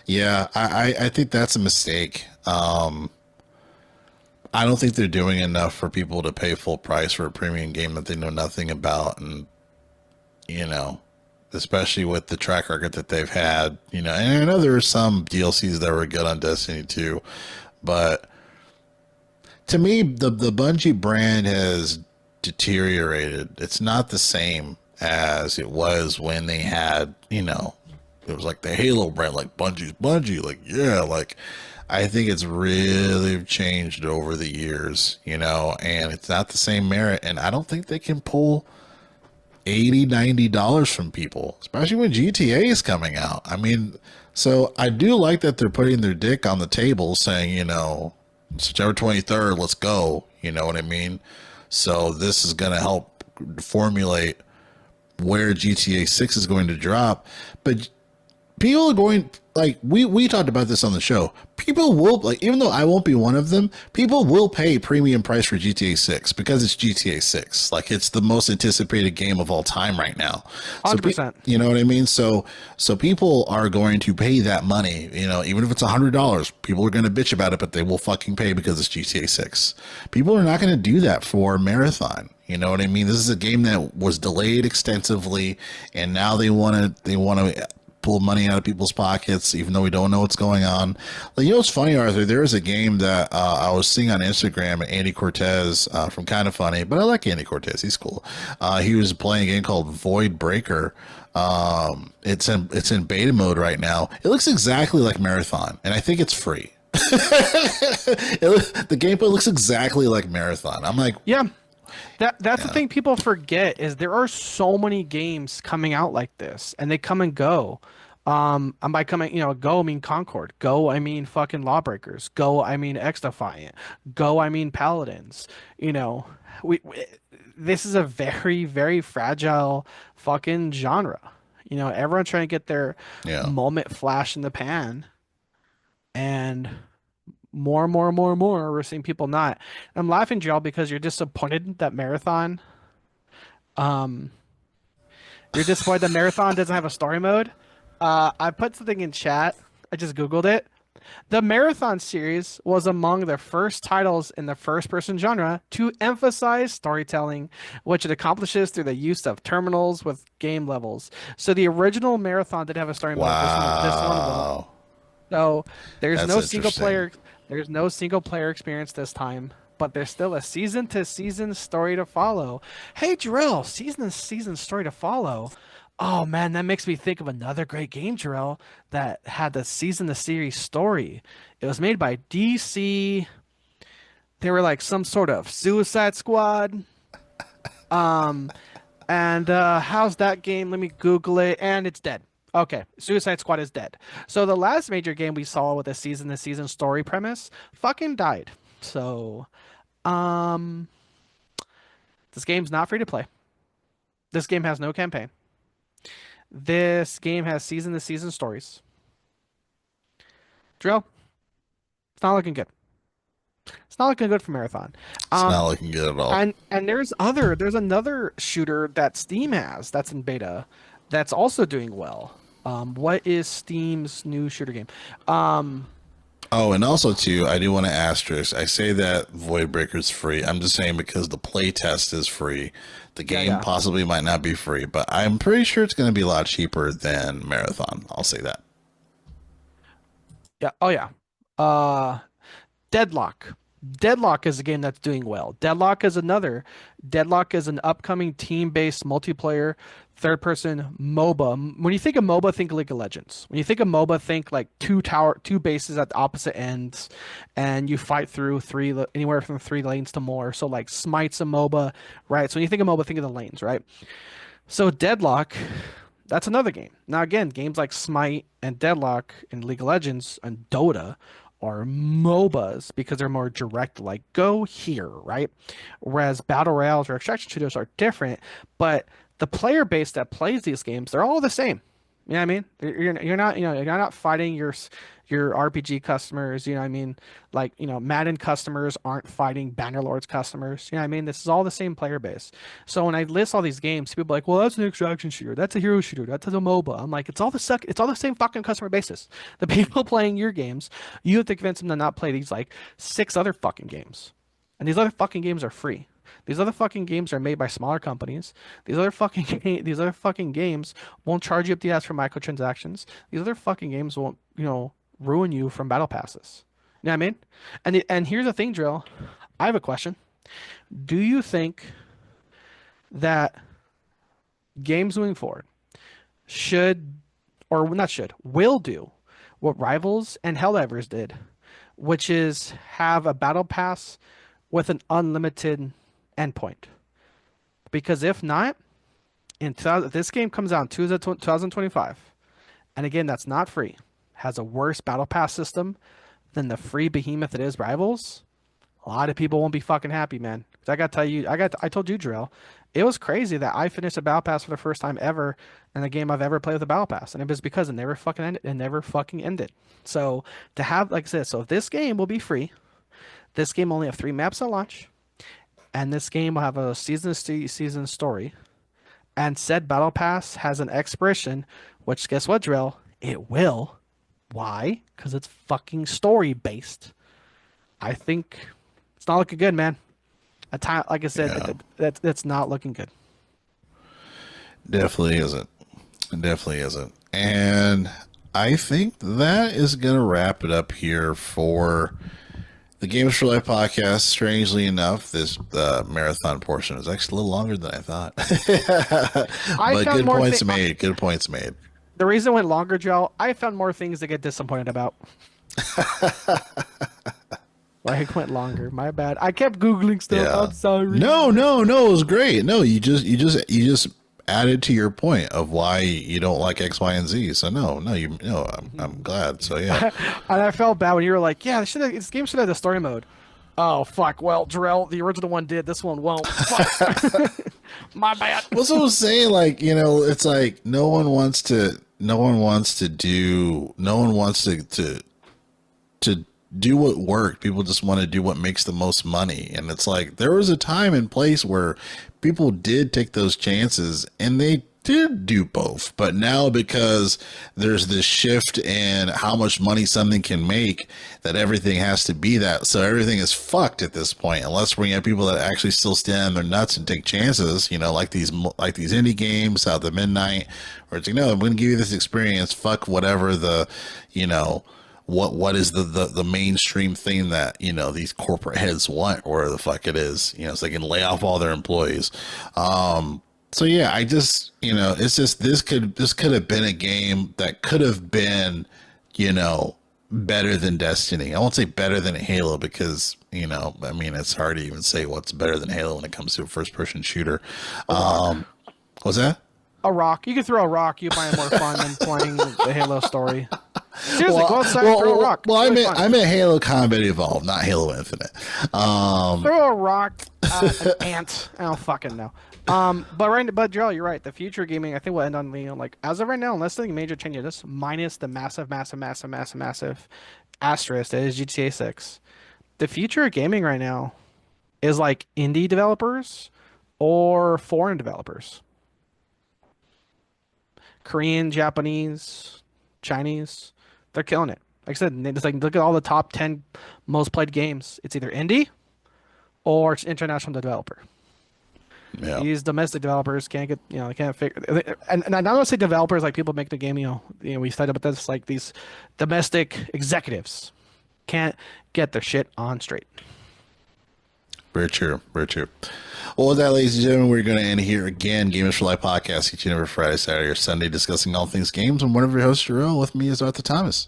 yeah. I think that's a mistake. I don't think they're doing enough for people to pay full price for a premium game that they know nothing about, and you know, especially with the track record that they've had. You know, and I know there were some DLCs that were good on Destiny 2, but to me, the Bungie brand has deteriorated. It's not the same as it was when they had, you know, it was like the Halo brand, like Bungie's Bungie, like yeah, like I think it's really changed over the years, you know, and it's not the same merit, and I don't think they can pull 80, $90 from people, especially when GTA is coming out. I mean, so I do like that they're putting their dick on the table saying, you know, September 23rd, let's go. You know what I mean? So this is going to help formulate where GTA 6 is going to drop. But people are going, like, we talked about this on the show. People will, like, even though I won't be one of them, people will pay premium price for GTA 6 because it's GTA 6. Like, it's the most anticipated game of all time right now. So
100%.
you know what I mean? So people are going to pay that money, you know, even if it's $100. People are going to bitch about it, but they will fucking pay because it's GTA 6. People are not going to do that for Marathon. You know what I mean? This is a game that was delayed extensively, and now they want to pull money out of people's pockets, even though we don't know what's going on. Like, you know, what's funny, Arthur? There is a game that I was seeing on Instagram, Andy Cortez from Kind of Funny, but I like Andy Cortez. He's cool. He was playing a game called Void Breaker. It's in beta mode right now. It looks exactly like Marathon, and I think it's free. The gameplay looks exactly like Marathon. I'm like,
Yeah, that's the
yeah,
thing people forget is there are so many games coming out like this, and they come and go. And by coming, go I mean Concord, go I mean fucking Lawbreakers, go I mean X Defiant, go I mean Paladins. You know, we this is a very very fragile fucking genre. Everyone's trying to get their
yeah.
moment flash in the pan, and more and more and more and more, we're seeing people not. I'm laughing, Joel, because you're disappointed that Marathon, um, you're disappointed that Marathon doesn't have a story mode. I put something in chat. I just Googled it. The Marathon series was among the first titles in the first-person genre to emphasize storytelling, which it accomplishes through the use of terminals with game levels. So the original Marathon did have a story mode. This one won't.
Wow,
So there's
that's
no single
interesting.
player experience this time, but there's still a season to season story to follow. Hey Jarrell, season to season story to follow. Oh man, that makes me think of another great game, Jarrell, that had the season to series story. It was made by DC. They were like some sort of Suicide Squad. Um, and how's that game? Let me Google it. And it's dead. Okay, Suicide Squad is dead. So the last major game we saw with a season to season story premise fucking died. So, um, this game's not free to play. This game has no campaign. This game has season to season stories. Drill, it's not looking good. It's not looking good for Marathon.
It's not
Um,
looking good at all.
and there's another shooter that Steam has that's in beta that's also doing well. What is Steam's new shooter game? Um,
Oh, and also too, I do want to asterisk. I say that Void Breaker is free. I'm just saying because the play test is free. The
yeah,
game
yeah.
possibly might not be free, but I'm pretty sure it's going to be a lot cheaper than Marathon. I'll say that.
Yeah. Oh yeah. Uh, Deadlock. Deadlock is a game that's doing well. Deadlock is another. Deadlock is an upcoming team-based multiplayer third-person MOBA. When you think of MOBA, think League of Legends. When you think of MOBA, think like two bases at the opposite ends, and you fight through anywhere from 3 lanes to more. So like Smite's a MOBA, right? So when you think of MOBA, think of the lanes, right? So Deadlock, that's another game. Now again, games like Smite and Deadlock and League of Legends and Dota are MOBAs because they're more direct, like go here, right? Whereas battle royales or extraction shooters are different, but the player base that plays these games, they're all the same. You know what I mean? You're not, you're not fighting your RPG customers, you know what I mean? Like, Madden customers aren't fighting Bannerlord's customers. You know what I mean? This is all the same player base. So when I list all these games, people are like, well, that's an extraction shooter, that's a hero shooter, that's a MOBA. I'm like, it's all the same fucking customer basis. The people playing your games, you have to convince them to not play these like 6 other fucking games. And these other fucking games are free. These other fucking games are made by smaller companies. These other fucking games won't charge you up the ass for microtransactions. These other fucking games won't, ruin you from battle passes. You know what I mean? And here's the thing, Drill. I have a question. Do you think that games moving forward should, or not should, will do what Rivals and Helldivers did, which is have a battle pass with an unlimited endpoint? Because if not, this game comes out in 2025, and again, that's not free, has a worse battle pass system than the free behemoth it is Rivals. A lot of people won't be fucking happy, man. 'Cause I gotta tell you, I told you, Drill, it was crazy that I finished a battle pass for the first time ever in a game I've ever played with a battle pass, and it was because it never fucking ended. It never fucking ended. So to have, like I said, so this game will be free. This game will only have 3 maps at launch, and this game will have a season story. And said battle pass has an expiration, which guess what, Drill? It will. Why? Because it's fucking story based. I think it's not looking good, man. A time, like I said,
Yeah,
that's not looking good.
definitely isn't. It definitely isn't. And I think that is going to wrap it up here for the Games for Life podcast. Strangely enough, this marathon portion is actually a little longer than I thought.
I
But
found
good
more
points
things.
made. Good points made.
The reason it went longer, Joe, I found more things to get disappointed about. Like it went longer. My bad. I kept googling stuff.
Yeah.
I'm sorry.
No, no, no. It was great. No, you just added to your point of why you don't like X, Y, and Z. So no, no, I'm glad. So yeah.
And I felt bad when you were like, "Yeah, this game should have the story mode." Oh fuck! Well, Jarrell, the original one did. This one won't. Fuck. My bad.
Well, so I was saying, like, it's like no one wants to do, no one wants to do what worked. People just want to do what makes the most money. And it's like there was a time and place where people did take those chances and they did do both. But now because there's this shift in how much money something can make, that everything has to be that. So everything is fucked at this point, unless we have people that actually still stand on their nuts and take chances, like these indie games, South of Midnight, where it's like, no, I'm going to give you this experience. Fuck whatever the, you know, what is the mainstream thing that these corporate heads want, or the fuck it is, so they can lay off all their employees. So yeah, I just it's just this could have been a game that could have been better than Destiny. I won't say better than Halo because I mean it's hard to even say what's better than Halo when it comes to a first person shooter. What's that?
A rock. You can throw a rock. You find it more fun than playing the Halo story. Seriously, go outside and throw a rock.
Well,
It's really fun.
I meant Halo Combat Evolved, not Halo Infinite.
Throw a rock at an ant. I don't fucking know. But Joel, you're right. The future of gaming, I think, will end on like as of right now, unless something major changes, this minus the massive asterisk that is GTA 6. The future of gaming right now is like indie developers or foreign developers. Korean, Japanese, Chinese, they're killing it. Like I said, it's like look at all the top 10 most played games. It's either indie or it's international developer.
Yeah.
These domestic developers can't get, they can't figure. And I don't say developers like people make the game. We studied about this. Like these domestic executives can't get their shit on straight.
Very true. Very true. Well, with that, ladies and gentlemen, we're going to end here again. Gamers for Life podcast each and every Friday, Saturday, or Sunday, discussing all things games. And one of your hosts, Jerome, with me is Arthur Thomas.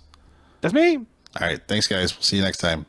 That's me.
All right. Thanks, guys. We'll see you next time.